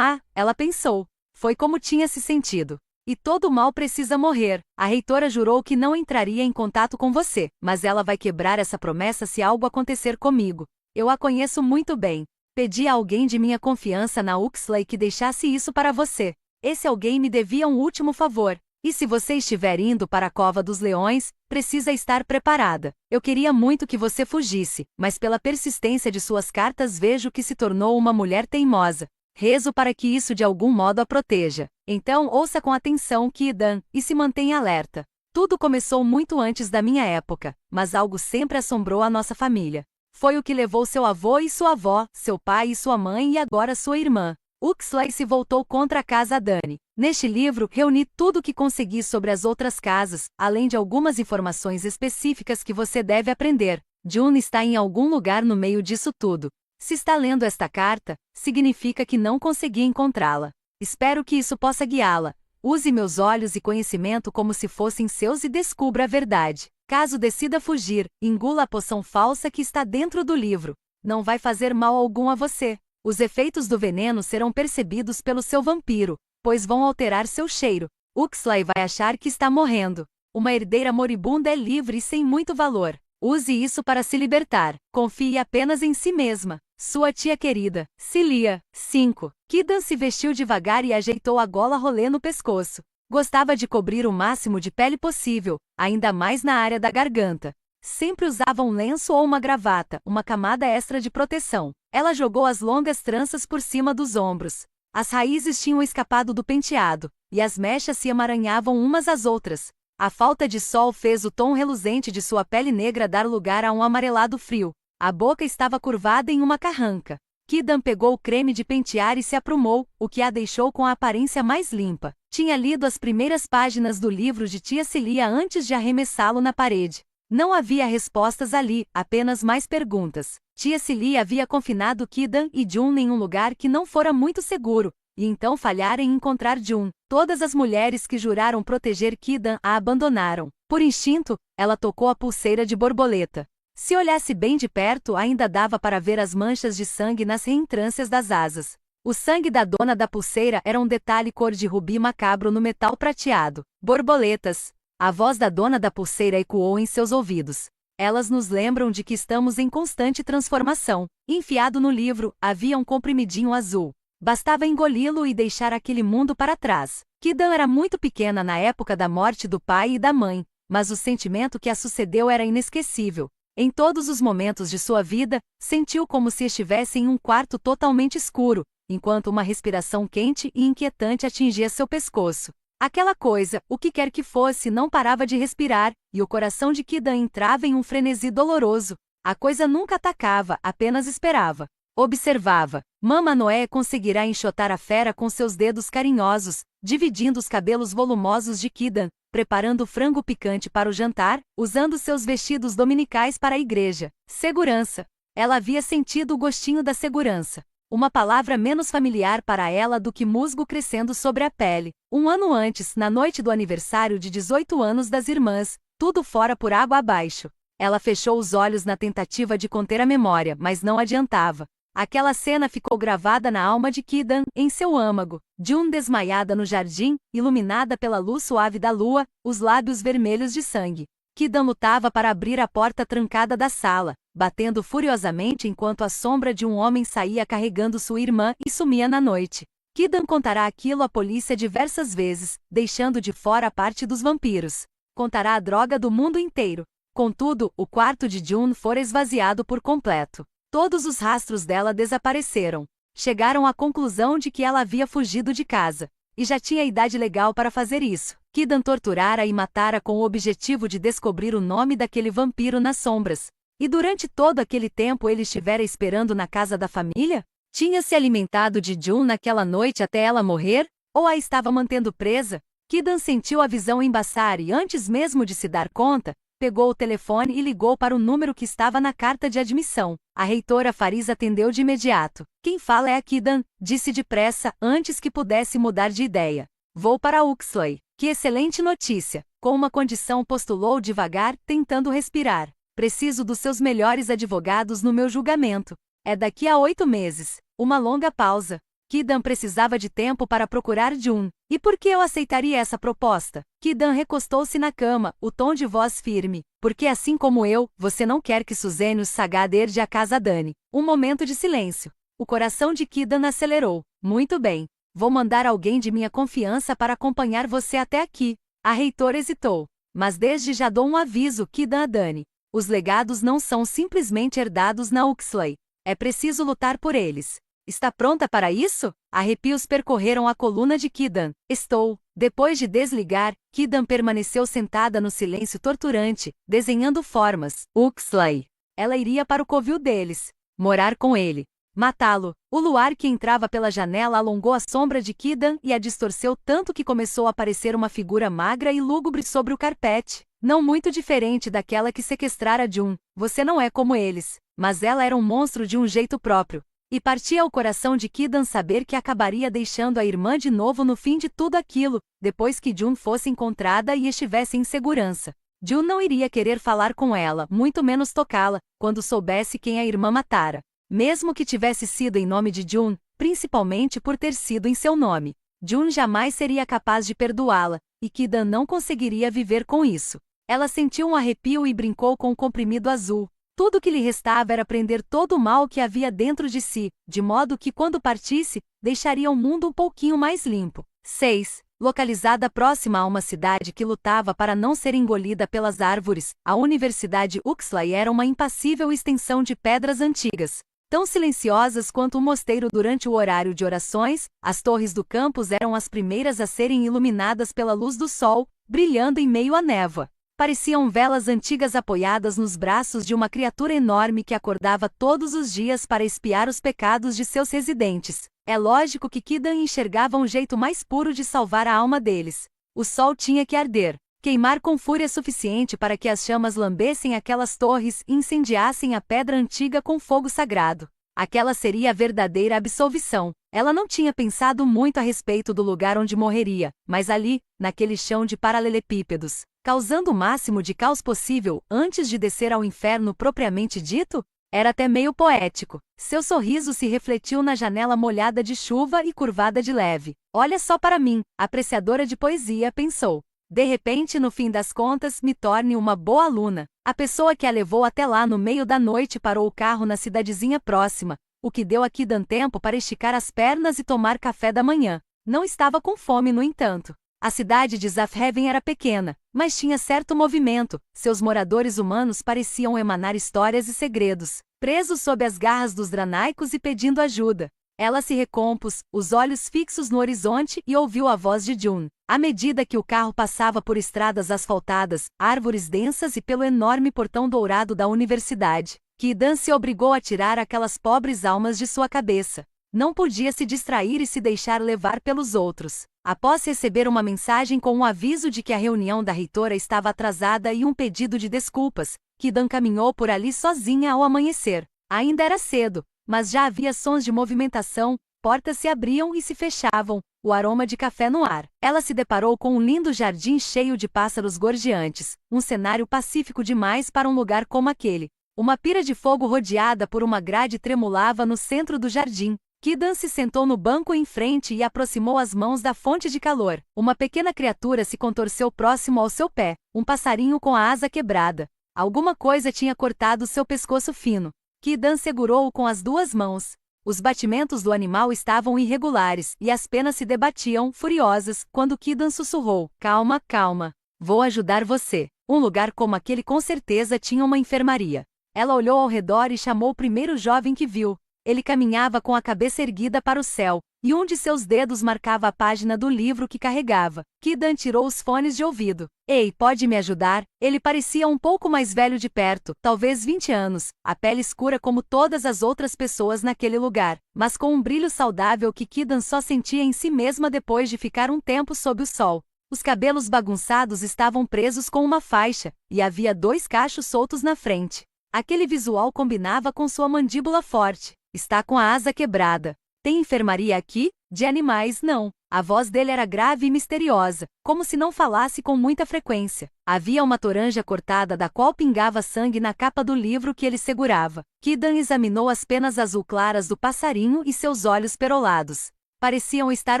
Ela pensou. Foi como tinha se sentido. E todo mal precisa morrer. A reitora jurou que não entraria em contato com você, mas ela vai quebrar essa promessa se algo acontecer comigo. Eu a conheço muito bem. Pedi a alguém de minha confiança na Uxley que deixasse isso para você. Esse alguém me devia um último favor. E se você estiver indo para a Cova dos Leões, precisa estar preparada. Eu queria muito que você fugisse, mas pela persistência de suas cartas vejo que se tornou uma mulher teimosa. Rezo para que isso de algum modo a proteja. Então ouça com atenção, Kidan, e se mantenha alerta. Tudo começou muito antes da minha época, mas algo sempre assombrou a nossa família. Foi o que levou seu avô e sua avó, seu pai e sua mãe e agora sua irmã. Uxley se voltou contra a casa Dani. Neste livro, reuni tudo o que consegui sobre as outras casas, além de algumas informações específicas que você deve aprender. June está em algum lugar no meio disso tudo. Se está lendo esta carta, significa que não consegui encontrá-la. Espero que isso possa guiá-la. Use meus olhos e conhecimento como se fossem seus e descubra a verdade. Caso decida fugir, engula a poção falsa que está dentro do livro. Não vai fazer mal algum a você. Os efeitos do veneno serão percebidos pelo seu vampiro, pois vão alterar seu cheiro. Uxley vai achar que está morrendo. Uma herdeira moribunda é livre e sem muito valor. Use isso para se libertar. Confie apenas em si mesma. Sua tia querida, Cilia. 5. Kidan se vestiu devagar e ajeitou a gola rolê no pescoço. Gostava de cobrir o máximo de pele possível, ainda mais na área da garganta. Sempre usava um lenço ou uma gravata, uma camada extra de proteção. Ela jogou as longas tranças por cima dos ombros. As raízes tinham escapado do penteado, e as mechas se emaranhavam umas às outras. A falta de sol fez o tom reluzente de sua pele negra dar lugar a um amarelado frio. A boca estava curvada em uma carranca. Kidan pegou o creme de pentear e se aprumou, o que a deixou com a aparência mais limpa. Tinha lido as primeiras páginas do livro de tia Cilia antes de arremessá-lo na parede. Não havia respostas ali, apenas mais perguntas. Tia Cilia havia confinado Kidan e June em um lugar que não fora muito seguro, e então falhara em encontrar June. Todas as mulheres que juraram proteger Kidan a abandonaram. Por instinto, ela tocou a pulseira de borboleta. Se olhasse bem de perto, ainda dava para ver as manchas de sangue nas reentrâncias das asas. O sangue da dona da pulseira era um detalhe cor de rubi macabro no metal prateado. Borboletas. A voz da dona da pulseira ecoou em seus ouvidos. Elas nos lembram de que estamos em constante transformação. Enfiado no livro, havia um comprimidinho azul. Bastava engoli-lo e deixar aquele mundo para trás. Kidan era muito pequena na época da morte do pai e da mãe, mas o sentimento que a sucedeu era inesquecível. Em todos os momentos de sua vida, sentiu como se estivesse em um quarto totalmente escuro, enquanto uma respiração quente e inquietante atingia seu pescoço. Aquela coisa, o que quer que fosse, não parava de respirar, e o coração de Kidan entrava em um frenesi doloroso. A coisa nunca atacava, apenas esperava. Observava. Mama Noé conseguirá enxotar a fera com seus dedos carinhosos, dividindo os cabelos volumosos de Kidan, preparando o frango picante para o jantar, usando seus vestidos dominicais para a igreja. Segurança. Ela havia sentido o gostinho da segurança. Uma palavra menos familiar para ela do que musgo crescendo sobre a pele. Um ano antes, na noite do aniversário de 18 anos das irmãs, tudo fora por água abaixo. Ela fechou os olhos na tentativa de conter a memória, mas não adiantava. Aquela cena ficou gravada na alma de Kidan, em seu âmago. June desmaiada no jardim, iluminada pela luz suave da lua, os lábios vermelhos de sangue. Kidan lutava para abrir a porta trancada da sala, batendo furiosamente enquanto a sombra de um homem saía carregando sua irmã e sumia na noite. Kidan contará aquilo à polícia diversas vezes, deixando de fora a parte dos vampiros. Contará a droga do mundo inteiro. Contudo, o quarto de June fora esvaziado por completo. Todos os rastros dela desapareceram. Chegaram à conclusão de que ela havia fugido de casa. E já tinha idade legal para fazer isso. Kidan torturara e matara com o objetivo de descobrir o nome daquele vampiro nas sombras. E durante todo aquele tempo ele estivera esperando na casa da família? Tinha se alimentado de June naquela noite até ela morrer? Ou a estava mantendo presa? Kidan sentiu a visão embaçar e, antes mesmo de se dar conta, pegou o telefone e ligou para o número que estava na carta de admissão. A reitora Fariz atendeu de imediato. Quem fala é a Kidan, disse depressa, antes que pudesse mudar de ideia. Vou para Uxley. Que excelente notícia! Com uma condição, postulou devagar, tentando respirar. Preciso dos seus melhores advogados no meu julgamento. É daqui a 8 meses. Uma longa pausa. Kidan precisava de tempo para procurar Jun. E por que eu aceitaria essa proposta? Kidan recostou-se na cama, o tom de voz firme. Porque assim como eu, você não quer que Suzenius Sagad herde a casa Dani. Um momento de silêncio. O coração de Kidan acelerou. Muito bem. Vou mandar alguém de minha confiança para acompanhar você até aqui. A reitora hesitou. Mas desde já dou um aviso, Kidan a Dani. Os legados não são simplesmente herdados na Uxley. É preciso lutar por eles. Está pronta para isso? Arrepios percorreram a coluna de Kidan. Estou. Depois de desligar, Kidan permaneceu sentada no silêncio torturante, desenhando formas. Uxley. Ela iria para o covil deles. Morar com ele. Matá-lo. O luar que entrava pela janela alongou a sombra de Kidan e a distorceu tanto que começou a aparecer uma figura magra e lúgubre sobre o carpete. Não muito diferente daquela que sequestrara Jun. Você não é como eles. Mas ela era um monstro de um jeito próprio. E partia o coração de Kidan saber que acabaria deixando a irmã de novo no fim de tudo aquilo, depois que Jun fosse encontrada e estivesse em segurança. Jun não iria querer falar com ela, muito menos tocá-la, quando soubesse quem a irmã matara. Mesmo que tivesse sido em nome de Jun, principalmente por ter sido em seu nome. Jun jamais seria capaz de perdoá-la, e Kidan não conseguiria viver com isso. Ela sentiu um arrepio e brincou com o comprimido azul. Tudo que lhe restava era prender todo o mal que havia dentro de si, de modo que quando partisse, deixaria o mundo um pouquinho mais limpo. 6. Localizada próxima a uma cidade que lutava para não ser engolida pelas árvores, a Universidade Uxley era uma impassível extensão de pedras antigas. Tão silenciosas quanto o mosteiro durante o horário de orações, as torres do campus eram as primeiras a serem iluminadas pela luz do sol, brilhando em meio à névoa. Pareciam velas antigas apoiadas nos braços de uma criatura enorme que acordava todos os dias para espiar os pecados de seus residentes. É lógico que Kidan enxergava um jeito mais puro de salvar a alma deles. O sol tinha que arder, queimar com fúria suficiente para que as chamas lambessem aquelas torres e incendiassem a pedra antiga com fogo sagrado. Aquela seria a verdadeira absolvição. Ela não tinha pensado muito a respeito do lugar onde morreria, mas ali, naquele chão de paralelepípedos, causando o máximo de caos possível antes de descer ao inferno propriamente dito? Era até meio poético. Seu sorriso se refletiu na janela molhada de chuva e curvada de leve. Olha só para mim, apreciadora de poesia, pensou. De repente, no fim das contas, me torne uma boa aluna. A pessoa que a levou até lá no meio da noite parou o carro na cidadezinha próxima, o que deu a Kidan tempo para esticar as pernas e tomar café da manhã. Não estava com fome, no entanto. A cidade de Zafheven era pequena, mas tinha certo movimento. Seus moradores humanos pareciam emanar histórias e segredos, presos sob as garras dos dranaicos e pedindo ajuda. Ela se recompôs, os olhos fixos no horizonte, e ouviu a voz de Jun. À medida que o carro passava por estradas asfaltadas, árvores densas e pelo enorme portão dourado da universidade, Kidan se obrigou a tirar aquelas pobres almas de sua cabeça. Não podia se distrair e se deixar levar pelos outros. Após receber uma mensagem com um aviso de que a reunião da reitora estava atrasada e um pedido de desculpas, Kidan caminhou por ali sozinha ao amanhecer. Ainda era cedo, mas já havia sons de movimentação, portas se abriam e se fechavam, o aroma de café no ar. Ela se deparou com um lindo jardim cheio de pássaros gorjeantes, um cenário pacífico demais para um lugar como aquele. Uma pira de fogo rodeada por uma grade tremulava no centro do jardim. Kidan se sentou no banco em frente e aproximou as mãos da fonte de calor. Uma pequena criatura se contorceu próximo ao seu pé, um passarinho com a asa quebrada. Alguma coisa tinha cortado seu pescoço fino. Kidan segurou-o com as duas mãos. Os batimentos do animal estavam irregulares, e as penas se debatiam, furiosas, quando Kidan sussurrou: "Calma, calma. Vou ajudar você." Um lugar como aquele com certeza tinha uma enfermaria. Ela olhou ao redor e chamou o primeiro jovem que viu. Ele caminhava com a cabeça erguida para o céu, e um de seus dedos marcava a página do livro que carregava. Kidan tirou os fones de ouvido. Ei, pode me ajudar? Ele parecia um pouco mais velho de perto, talvez 20 anos, a pele escura como todas as outras pessoas naquele lugar, mas com um brilho saudável que Kidan só sentia em si mesma depois de ficar um tempo sob o sol. Os cabelos bagunçados estavam presos com uma faixa, e havia 2 cachos soltos na frente. Aquele visual combinava com sua mandíbula forte. Está com a asa quebrada. Tem enfermaria aqui? De animais, não. A voz dele era grave e misteriosa, como se não falasse com muita frequência. Havia uma toranja cortada da qual pingava sangue na capa do livro que ele segurava. Kidan examinou as penas azul claras do passarinho e seus olhos perolados. Pareciam estar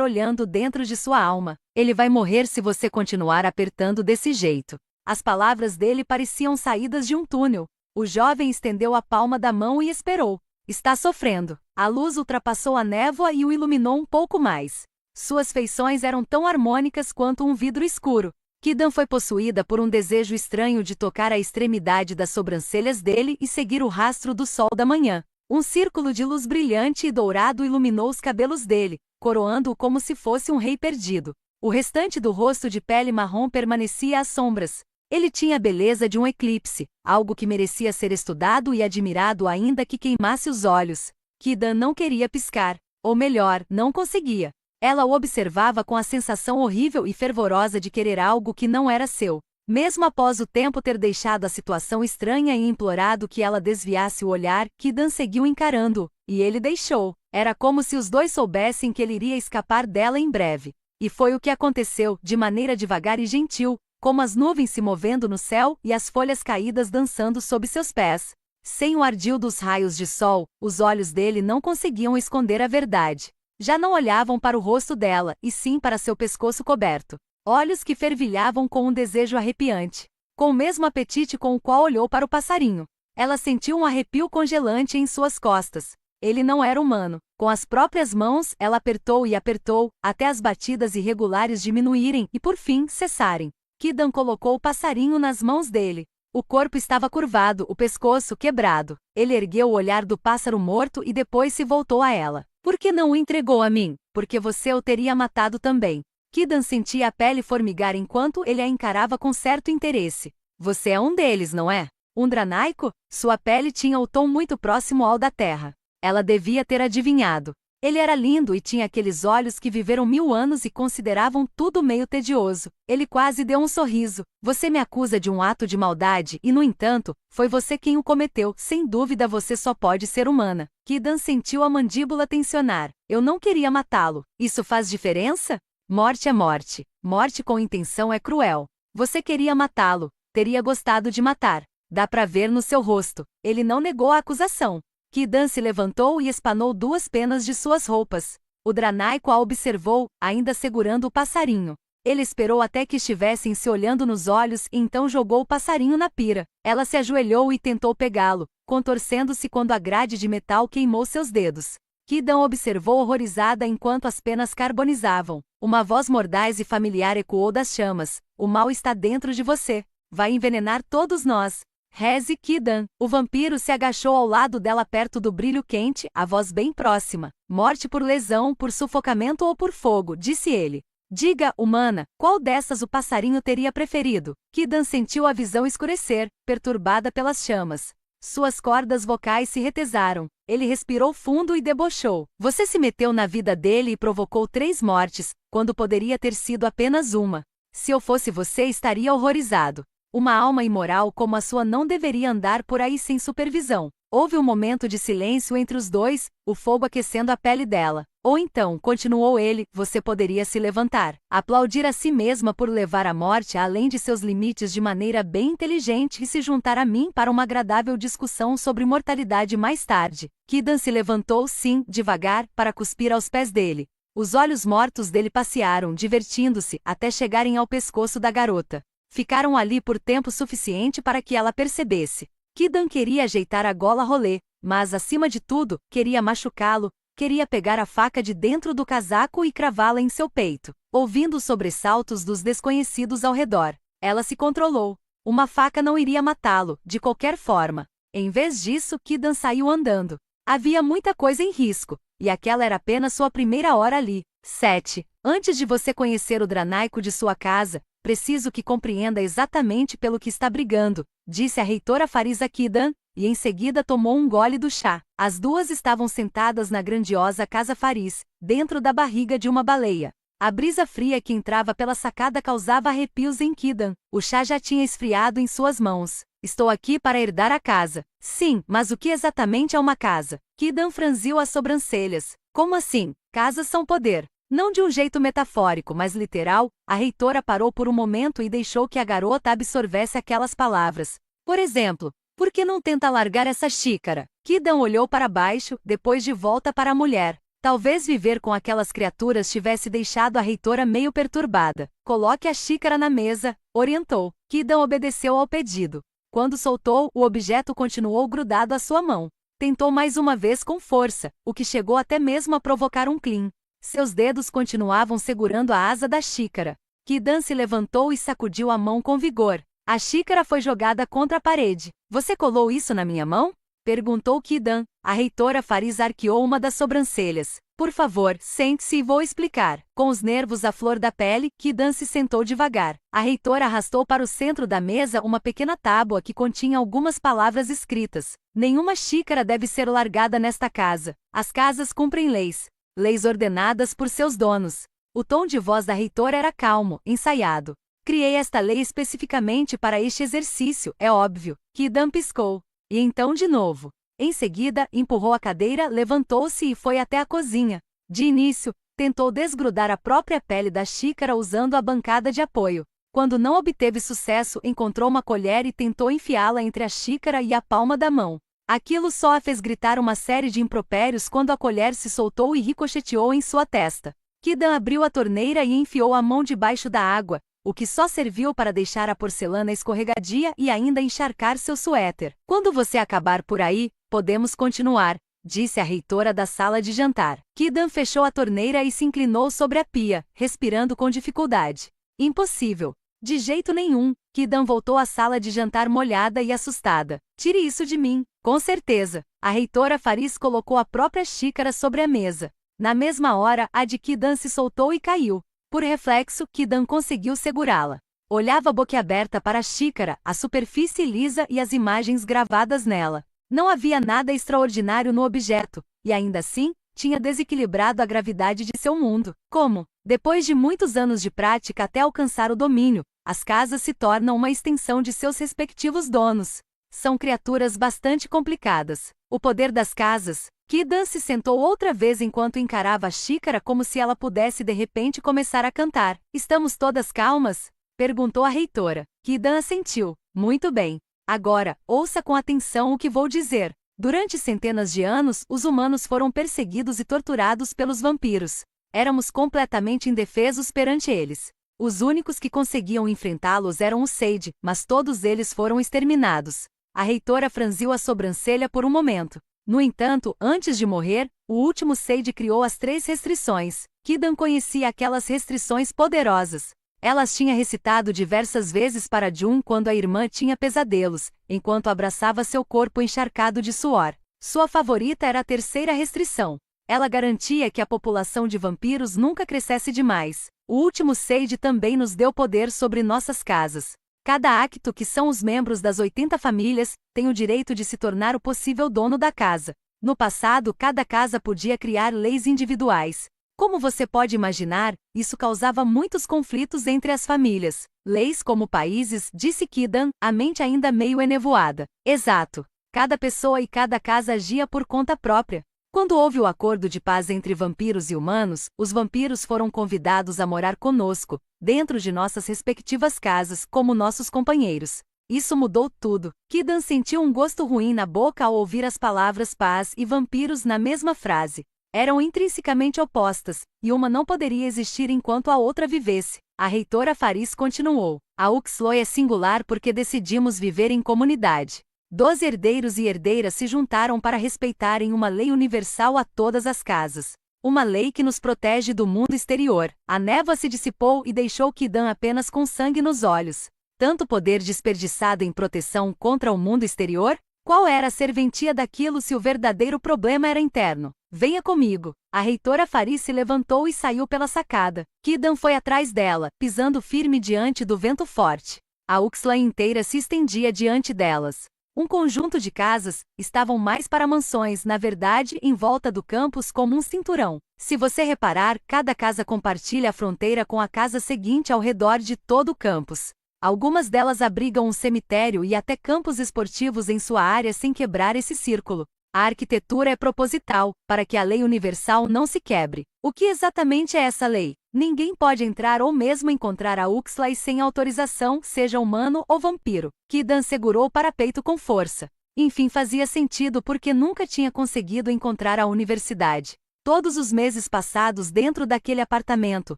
olhando dentro de sua alma. Ele vai morrer se você continuar apertando desse jeito. As palavras dele pareciam saídas de um túnel. O jovem estendeu a palma da mão e esperou. Está sofrendo. A luz ultrapassou a névoa e o iluminou um pouco mais. Suas feições eram tão harmônicas quanto um vidro escuro. Kidan foi possuída por um desejo estranho de tocar a extremidade das sobrancelhas dele e seguir o rastro do sol da manhã. Um círculo de luz brilhante e dourado iluminou os cabelos dele, coroando-o como se fosse um rei perdido. O restante do rosto de pele marrom permanecia às sombras. Ele tinha a beleza de um eclipse, algo que merecia ser estudado e admirado ainda que queimasse os olhos. Kidan não queria piscar, ou melhor, não conseguia. Ela o observava com a sensação horrível e fervorosa de querer algo que não era seu. Mesmo após o tempo ter deixado a situação estranha e implorado que ela desviasse o olhar, Kidan seguiu encarando-o, e ele deixou. Era como se os dois soubessem que ele iria escapar dela em breve. E foi o que aconteceu, de maneira devagar e gentil, como as nuvens se movendo no céu e as folhas caídas dançando sob seus pés. Sem o ardil dos raios de sol, os olhos dele não conseguiam esconder a verdade. Já não olhavam para o rosto dela, e sim para seu pescoço coberto. Olhos que fervilhavam com um desejo arrepiante. Com o mesmo apetite com o qual olhou para o passarinho. Ela sentiu um arrepio congelante em suas costas. Ele não era humano. Com as próprias mãos, ela apertou e apertou, até as batidas irregulares diminuírem e por fim cessarem. Kidan colocou o passarinho nas mãos dele. O corpo estava curvado, o pescoço quebrado. Ele ergueu o olhar do pássaro morto e depois se voltou a ela. Por que não o entregou a mim? Porque você o teria matado também. Kidan sentia a pele formigar enquanto ele a encarava com certo interesse. Você é um deles, não é? Um Dranaiko? Sua pele tinha o tom muito próximo ao da terra. Ela devia ter adivinhado. Ele era lindo e tinha aqueles olhos que viveram 1000 anos e consideravam tudo meio tedioso. Ele quase deu um sorriso. Você me acusa de um ato de maldade e, no entanto, foi você quem o cometeu. Sem dúvida você só pode ser humana. Kidan sentiu a mandíbula tensionar. Eu não queria matá-lo. Isso faz diferença? Morte é morte. Morte com intenção é cruel. Você queria matá-lo. Teria gostado de matar. Dá pra ver no seu rosto. Ele não negou a acusação. Kidan se levantou e espanou 2 penas de suas roupas. O Dranaiko a observou, ainda segurando o passarinho. Ele esperou até que estivessem se olhando nos olhos e então jogou o passarinho na pira. Ela se ajoelhou e tentou pegá-lo, contorcendo-se quando a grade de metal queimou seus dedos. Kidan observou horrorizada enquanto as penas carbonizavam. Uma voz mordaz e familiar ecoou das chamas. O mal está dentro de você. Vai envenenar todos nós. Reze Kidan. O vampiro se agachou ao lado dela perto do brilho quente, a voz bem próxima. Morte por lesão, por sufocamento ou por fogo, disse ele. Diga, humana, qual dessas o passarinho teria preferido? Kidan sentiu a visão escurecer, perturbada pelas chamas. Suas cordas vocais se retesaram. Ele respirou fundo e debochou. Você se meteu na vida dele e provocou 3 mortes, quando poderia ter sido apenas uma. Se eu fosse você, estaria horrorizado. Uma alma imoral como a sua não deveria andar por aí sem supervisão. Houve um momento de silêncio entre os dois, o fogo aquecendo a pele dela. Ou então, continuou ele, você poderia se levantar, aplaudir a si mesma por levar a morte além de seus limites de maneira bem inteligente e se juntar a mim para uma agradável discussão sobre mortalidade mais tarde. Kidan se levantou, sim, devagar, para cuspir aos pés dele. Os olhos mortos dele passearam, divertindo-se, até chegarem ao pescoço da garota. Ficaram ali por tempo suficiente para que ela percebesse. Kidan queria ajeitar a gola rolê, mas, acima de tudo, queria machucá-lo, queria pegar a faca de dentro do casaco e cravá-la em seu peito. Ouvindo os sobressaltos dos desconhecidos ao redor, ela se controlou. Uma faca não iria matá-lo, de qualquer forma. Em vez disso, Kidan saiu andando. Havia muita coisa em risco, e aquela era apenas sua primeira hora ali. 7. Antes de você conhecer o Dranaico de sua casa, preciso que compreenda exatamente pelo que está brigando, disse a reitora Farisa Kidan, e em seguida tomou um gole do chá. As duas estavam sentadas na grandiosa casa Faris, dentro da barriga de uma baleia. A brisa fria que entrava pela sacada causava arrepios em Kidan. O chá já tinha esfriado em suas mãos. Estou aqui para herdar a casa. Sim, mas o que exatamente é uma casa? Kidan franziu as sobrancelhas. Como assim? Casas são poder. Não de um jeito metafórico, mas literal, a reitora parou por um momento e deixou que a garota absorvesse aquelas palavras. Por exemplo, por que não tenta largar essa xícara? Kidan olhou para baixo, depois de volta para a mulher. Talvez viver com aquelas criaturas tivesse deixado a reitora meio perturbada. Coloque a xícara na mesa, orientou. Kidan obedeceu ao pedido. Quando soltou, o objeto continuou grudado à sua mão. Tentou mais uma vez com força, o que chegou até mesmo a provocar um clim. Seus dedos continuavam segurando a asa da xícara. Kidan se levantou e sacudiu a mão com vigor. A xícara foi jogada contra a parede. Você colou isso na minha mão? Perguntou Kidan. A reitora Faris arqueou uma das sobrancelhas. Por favor, sente-se e vou explicar. Com os nervos à flor da pele, Kidan se sentou devagar. A reitora arrastou para o centro da mesa uma pequena tábua que continha algumas palavras escritas. Nenhuma xícara deve ser largada nesta casa. As casas cumprem leis. Leis ordenadas por seus donos. O tom de voz da reitora era calmo, ensaiado. Criei esta lei especificamente para este exercício, é óbvio. Kidan piscou. E então de novo. Em seguida, empurrou a cadeira, levantou-se e foi até a cozinha. De início, tentou desgrudar a própria pele da xícara usando a bancada de apoio. Quando não obteve sucesso, encontrou uma colher e tentou enfiá-la entre a xícara e a palma da mão. Aquilo só a fez gritar uma série de impropérios quando a colher se soltou e ricocheteou em sua testa. Kidan abriu a torneira e enfiou a mão debaixo da água, o que só serviu para deixar a porcelana escorregadia e ainda encharcar seu suéter. Quando você acabar por aí, podemos continuar, disse a reitora da sala de jantar. Kidan fechou a torneira e se inclinou sobre a pia, respirando com dificuldade. Impossível. De jeito nenhum. Kidan voltou à sala de jantar molhada e assustada. Tire isso de mim. Com certeza. A reitora Faris colocou a própria xícara sobre a mesa. Na mesma hora, a de Kidan se soltou e caiu. Por reflexo, Kidan conseguiu segurá-la. Olhava boquiaberta para a xícara, a superfície lisa e as imagens gravadas nela. Não havia nada extraordinário no objeto, e ainda assim, tinha desequilibrado a gravidade de seu mundo. Como, depois de muitos anos de prática até alcançar o domínio, as casas se tornam uma extensão de seus respectivos donos. São criaturas bastante complicadas. O poder das casas. Kidan se sentou outra vez enquanto encarava a xícara como se ela pudesse de repente começar a cantar. Estamos todas calmas? Perguntou a reitora. Kidan assentiu. Muito bem. Agora, ouça com atenção o que vou dizer. Durante centenas de anos, os humanos foram perseguidos e torturados pelos vampiros. Éramos completamente indefesos perante eles. Os únicos que conseguiam enfrentá-los eram os Seide, mas todos eles foram exterminados. A reitora franziu a sobrancelha por um momento. No entanto, antes de morrer, o último Seide criou as 3 restrições. Kidan conhecia aquelas restrições poderosas. Elas tinha recitado diversas vezes para Jun quando a irmã tinha pesadelos, enquanto abraçava seu corpo encharcado de suor. Sua favorita era a 3ª restrição. Ela garantia que a população de vampiros nunca crescesse demais. O último Seide também nos deu poder sobre nossas casas. Cada acto que são os membros das 80 famílias, tem o direito de se tornar o possível dono da casa. No passado, cada casa podia criar leis individuais. Como você pode imaginar, isso causava muitos conflitos entre as famílias. Leis como países, disse Kidan, a mente ainda meio enevoada. Exato. Cada pessoa e cada casa agia por conta própria. Quando houve o acordo de paz entre vampiros e humanos, os vampiros foram convidados a morar conosco, dentro de nossas respectivas casas, como nossos companheiros. Isso mudou tudo. Kidan sentiu um gosto ruim na boca ao ouvir as palavras paz e vampiros na mesma frase. Eram intrinsecamente opostas, e uma não poderia existir enquanto a outra vivesse. A reitora Faris continuou. A Uxloi é singular porque decidimos viver em comunidade. 12 herdeiros e herdeiras se juntaram para respeitarem uma lei universal a todas as casas. Uma lei que nos protege do mundo exterior. A névoa se dissipou e deixou Kidan apenas com sangue nos olhos. Tanto poder desperdiçado em proteção contra o mundo exterior? Qual era a serventia daquilo se o verdadeiro problema era interno? Venha comigo. A reitora Faris se levantou e saiu pela sacada. Kidam foi atrás dela, pisando firme diante do vento forte. A Uxley inteira se estendia diante delas. Um conjunto de casas, estavam mais para mansões, na verdade, em volta do campus como um cinturão. Se você reparar, cada casa compartilha a fronteira com a casa seguinte ao redor de todo o campus. Algumas delas abrigam um cemitério e até campos esportivos em sua área sem quebrar esse círculo. A arquitetura é proposital, para que a lei universal não se quebre. O que exatamente é essa lei? Ninguém pode entrar ou mesmo encontrar a Uxley sem autorização, seja humano ou vampiro. Kidam segurou o parapeito com força. Enfim, fazia sentido porque nunca tinha conseguido encontrar a universidade. Todos os meses passados dentro daquele apartamento,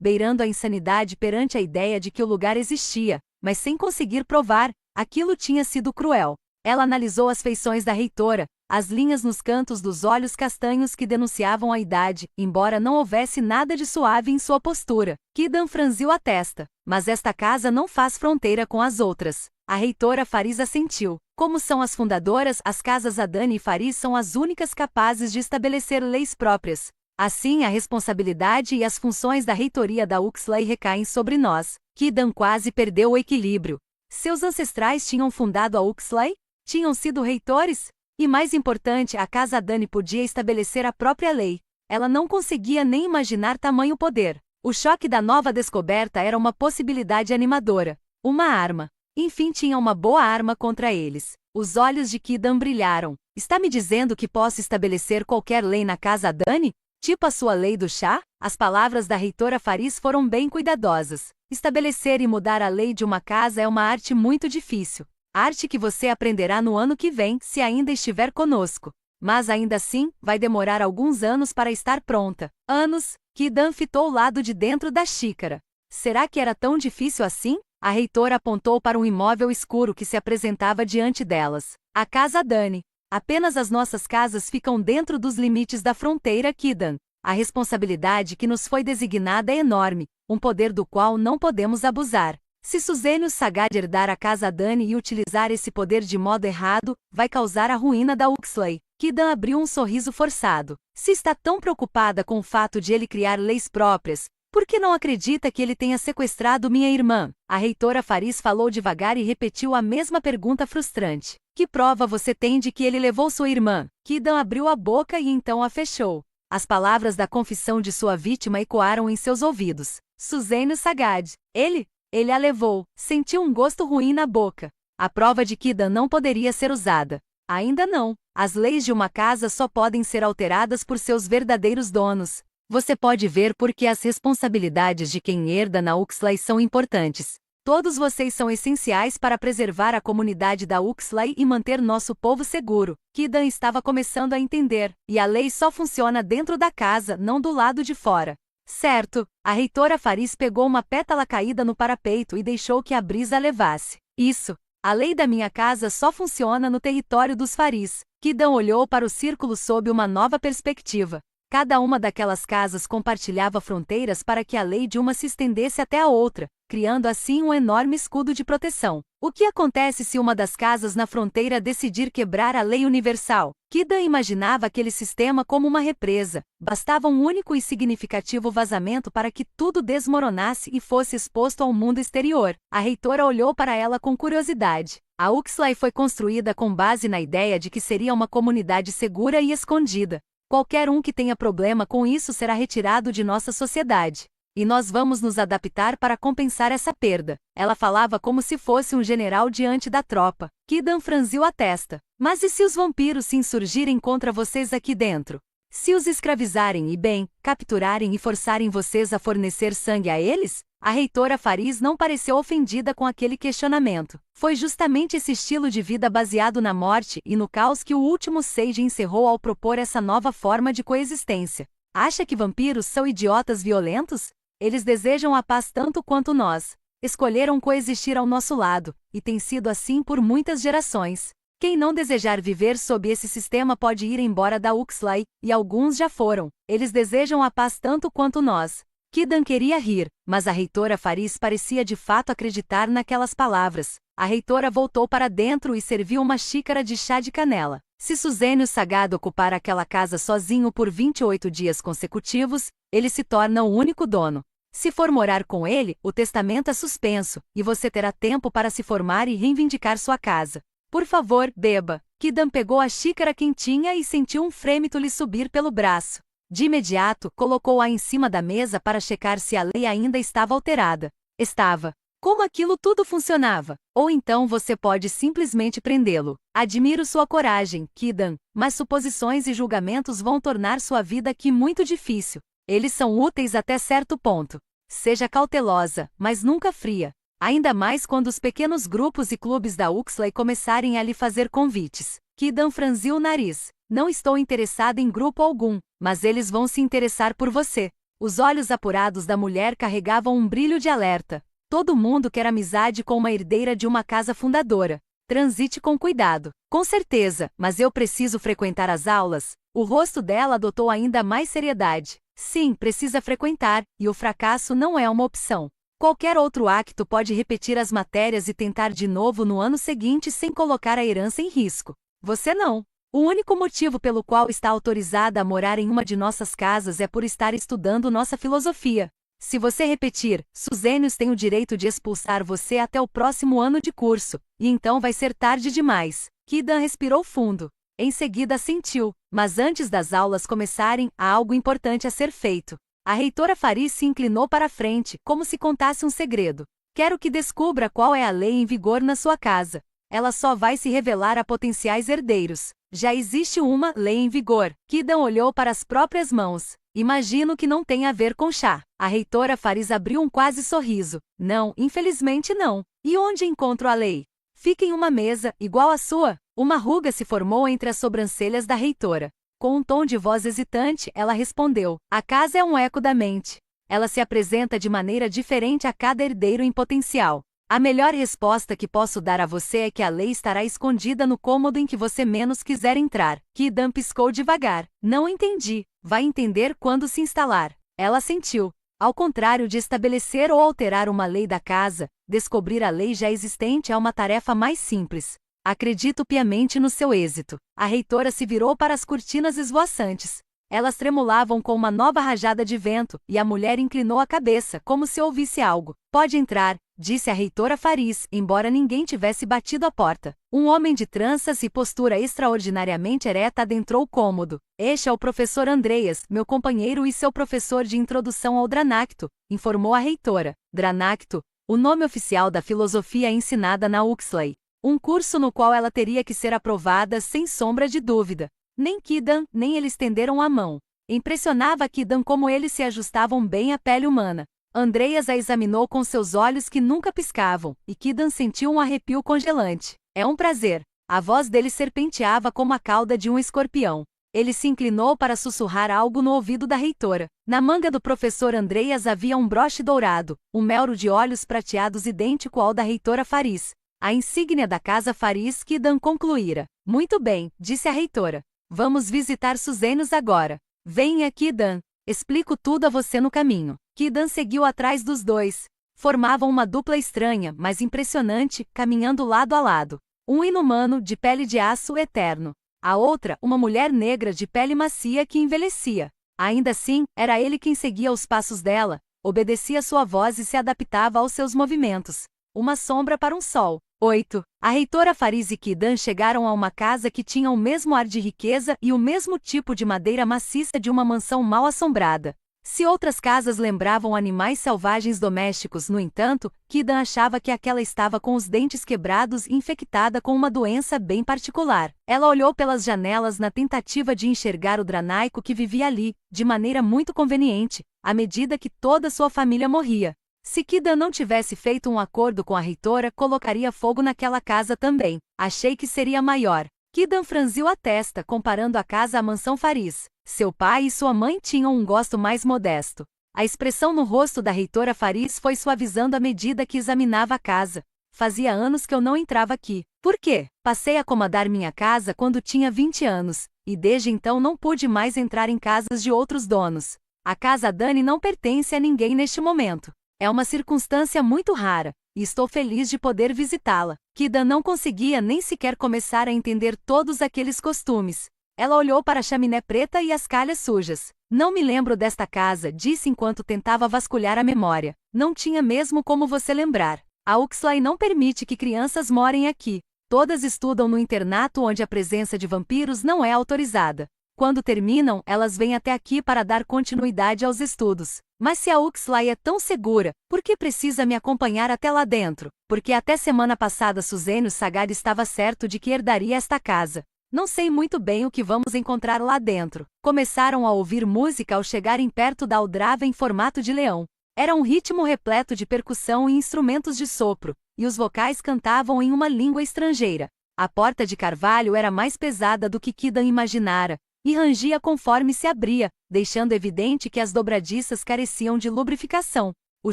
beirando a insanidade perante a ideia de que o lugar existia, mas sem conseguir provar, aquilo tinha sido cruel. Ela analisou as feições da reitora, as linhas nos cantos dos olhos castanhos que denunciavam a idade, embora não houvesse nada de suave em sua postura. Kidam franziu a testa. Mas esta casa não faz fronteira com as outras. A reitora Faris assentiu. Como são as fundadoras, as casas Adani e Faris são as únicas capazes de estabelecer leis próprias. Assim, a responsabilidade e as funções da reitoria da Uxley recaem sobre nós. Kidam quase perdeu o equilíbrio. Seus ancestrais tinham fundado a Uxley? Tinham sido reitores? E mais importante, a casa Adani podia estabelecer a própria lei. Ela não conseguia nem imaginar tamanho poder. O choque da nova descoberta era uma possibilidade animadora. Uma arma. Enfim, tinha uma boa arma contra eles. Os olhos de Kidam brilharam. Está me dizendo que posso estabelecer qualquer lei na casa Adani? Tipo a sua lei do chá? As palavras da reitora Faris foram bem cuidadosas. Estabelecer e mudar a lei de uma casa é uma arte muito difícil. Arte que você aprenderá no ano que vem, se ainda estiver conosco. Mas ainda assim, vai demorar alguns anos para estar pronta. Anos? Kidam fitou o lado de dentro da xícara. Será que era tão difícil assim? A reitora apontou para um imóvel escuro que se apresentava diante delas. A casa Adani. Apenas as nossas casas ficam dentro dos limites da fronteira, Kidam. A responsabilidade que nos foi designada é enorme, um poder do qual não podemos abusar. Se Suzennius Sagad herdar a casa Adani e utilizar esse poder de modo errado, vai causar a ruína da Uxley. Kidam abriu um sorriso forçado. Se está tão preocupada com o fato de ele criar leis próprias, por que não acredita que ele tenha sequestrado minha irmã? A reitora Faris falou devagar e repetiu a mesma pergunta frustrante. Que prova você tem de que ele levou sua irmã? Kidam abriu a boca e então a fechou. As palavras da confissão de sua vítima ecoaram em seus ouvidos. Suzennius Sagad. Ele a levou. Sentiu um gosto ruim na boca. A prova de Kidam não poderia ser usada. Ainda não. As leis de uma casa só podem ser alteradas por seus verdadeiros donos. Você pode ver porque as responsabilidades de quem herda na Uxley são importantes. Todos vocês são essenciais para preservar a comunidade da Uxley e manter nosso povo seguro. Kidam estava começando a entender. E a lei só funciona dentro da casa, não do lado de fora. Certo. A reitora Faris pegou uma pétala caída no parapeito e deixou que a brisa a levasse. Isso. A lei da minha casa só funciona no território dos Faris. Kidam olhou para o círculo sob uma nova perspectiva. Cada uma daquelas casas compartilhava fronteiras para que a lei de uma se estendesse até a outra, criando assim um enorme escudo de proteção. O que acontece se uma das casas na fronteira decidir quebrar a lei universal? Kidam imaginava aquele sistema como uma represa. Bastava um único e significativo vazamento para que tudo desmoronasse e fosse exposto ao mundo exterior. A reitora olhou para ela com curiosidade. A Uxley foi construída com base na ideia de que seria uma comunidade segura e escondida. Qualquer um que tenha problema com isso será retirado de nossa sociedade. E nós vamos nos adaptar para compensar essa perda. Ela falava como se fosse um general diante da tropa. Kidam franziu a testa. Mas e se os vampiros se insurgirem contra vocês aqui dentro? Se os escravizarem e bem, capturarem e forçarem vocês a fornecer sangue a eles? A reitora Faris não pareceu ofendida com aquele questionamento. Foi justamente esse estilo de vida baseado na morte e no caos que o último Sage encerrou ao propor essa nova forma de coexistência. Acha que vampiros são idiotas violentos? Eles desejam a paz tanto quanto nós. Escolheram coexistir ao nosso lado, e tem sido assim por muitas gerações. Quem não desejar viver sob esse sistema pode ir embora da Uxley, e alguns já foram. Eles desejam a paz tanto quanto nós. Kidan queria rir, mas a reitora Faris parecia de fato acreditar naquelas palavras. A reitora voltou para dentro e serviu uma xícara de chá de canela. Se Suzênio Sagado ocupar aquela casa sozinho por 28 dias consecutivos, ele se torna o único dono. Se for morar com ele, o testamento é suspenso, e você terá tempo para se formar e reivindicar sua casa. Por favor, beba. Kidan pegou a xícara quentinha e sentiu um frêmito lhe subir pelo braço. De imediato, colocou-a em cima da mesa para checar se a lei ainda estava alterada. Estava. Como aquilo tudo funcionava? Ou então você pode simplesmente prendê-lo. Admiro sua coragem, Kidan, mas suposições e julgamentos vão tornar sua vida aqui muito difícil. Eles são úteis até certo ponto. Seja cautelosa, mas nunca fria. Ainda mais quando os pequenos grupos e clubes da Uxley começarem a lhe fazer convites. Kidan franziu o nariz. Não estou interessada em grupo algum, mas eles vão se interessar por você. Os olhos apurados da mulher carregavam um brilho de alerta. Todo mundo quer amizade com uma herdeira de uma casa fundadora. Transite com cuidado. Com certeza, mas eu preciso frequentar as aulas. O rosto dela adotou ainda mais seriedade. Sim, precisa frequentar, e o fracasso não é uma opção. Qualquer outro acto pode repetir as matérias e tentar de novo no ano seguinte sem colocar a herança em risco. Você não. O único motivo pelo qual está autorizada a morar em uma de nossas casas é por estar estudando nossa filosofia. Se você repetir, Suzênios tem o direito de expulsar você até o próximo ano de curso, e então vai ser tarde demais. Kidan respirou fundo. Em seguida assentiu, mas antes das aulas começarem, há algo importante a ser feito. A reitora Faris se inclinou para a frente, como se contasse um segredo. Quero que descubra qual é a lei em vigor na sua casa. Ela só vai se revelar a potenciais herdeiros. Já existe uma lei em vigor. Kidan olhou para as próprias mãos. Imagino que não tem a ver com chá. A reitora Faris abriu um quase sorriso. Não, infelizmente não. E onde encontro a lei? Fica em uma mesa, igual à sua. Uma ruga se formou entre as sobrancelhas da reitora. Com um tom de voz hesitante, ela respondeu: a casa é um eco da mente. Ela se apresenta de maneira diferente a cada herdeiro em potencial. A melhor resposta que posso dar a você é que a lei estará escondida no cômodo em que você menos quiser entrar. Kidan piscou devagar. Não entendi. Vai entender quando se instalar. Ela assentiu. Ao contrário de estabelecer ou alterar uma lei da casa, descobrir a lei já existente é uma tarefa mais simples. Acredito piamente no seu êxito. A reitora se virou para as cortinas esvoaçantes. Elas tremulavam com uma nova rajada de vento, e a mulher inclinou a cabeça, como se ouvisse algo. Pode entrar, disse a reitora Faris, embora ninguém tivesse batido a porta. Um homem de tranças e postura extraordinariamente ereta adentrou o cômodo. Este é o professor Andreas, meu companheiro e seu professor de introdução ao Dranacto, informou a reitora. Dranacto, o nome oficial da filosofia ensinada na Uxley. Um curso no qual ela teria que ser aprovada sem sombra de dúvida. Nem Kidan, nem ele estenderam a mão. Impressionava Kidan como eles se ajustavam bem à pele humana. Andreas a examinou com seus olhos que nunca piscavam, e Kidan sentiu um arrepio congelante. É um prazer. A voz dele serpenteava como a cauda de um escorpião. Ele se inclinou para sussurrar algo no ouvido da reitora. Na manga do professor Andreas havia um broche dourado, um melro de olhos prateados idêntico ao da reitora Faris. A insígnia da casa Faris Kidan concluíra. Muito bem, disse a reitora. Vamos visitar Suzênios agora. Venha, Kidan. Explico tudo a você no caminho. Kidan seguiu atrás dos dois. Formavam uma dupla estranha, mas impressionante, caminhando lado a lado. Um inumano, de pele de aço eterno. A outra, uma mulher negra de pele macia que envelhecia. Ainda assim, era ele quem seguia os passos dela, obedecia sua voz e se adaptava aos seus movimentos. Uma sombra para um sol. 8. A reitora Faris e Kidan chegaram a uma casa que tinha o mesmo ar de riqueza e o mesmo tipo de madeira maciça de uma mansão mal assombrada. Se outras casas lembravam animais selvagens domésticos, no entanto, Kidan achava que aquela estava com os dentes quebrados e infectada com uma doença bem particular. Ela olhou pelas janelas na tentativa de enxergar o Dranaico que vivia ali, de maneira muito conveniente, à medida que toda sua família morria. Se Kidan não tivesse feito um acordo com a reitora, colocaria fogo naquela casa também. Achei que seria maior. Kidan franziu a testa, comparando a casa à mansão Faris. Seu pai e sua mãe tinham um gosto mais modesto. A expressão no rosto da reitora Faris foi suavizando à medida que examinava a casa. Fazia anos que eu não entrava aqui. Por quê? Passei a acomodar minha casa quando tinha 20 anos, e desde então não pude mais entrar em casas de outros donos. A casa Dani não pertence a ninguém neste momento. É uma circunstância muito rara, e estou feliz de poder visitá-la. Ki-dan não conseguia nem sequer começar a entender todos aqueles costumes. Ela olhou para a chaminé preta e as calhas sujas. Não me lembro desta casa, disse enquanto tentava vasculhar a memória. Não tinha mesmo como você lembrar. A Uxley não permite que crianças morem aqui. Todas estudam no internato onde a presença de vampiros não é autorizada. Quando terminam, elas vêm até aqui para dar continuidade aos estudos. Mas se a Uxley é tão segura, por que precisa me acompanhar até lá dentro? Porque até semana passada Suzênio Sagar estava certo de que herdaria esta casa. Não sei muito bem o que vamos encontrar lá dentro. Começaram a ouvir música ao chegarem perto da aldrava em formato de leão. Era um ritmo repleto de percussão e instrumentos de sopro, e os vocais cantavam em uma língua estrangeira. A porta de carvalho era mais pesada do que Ki-dan imaginara, e rangia conforme se abria, deixando evidente que as dobradiças careciam de lubrificação. O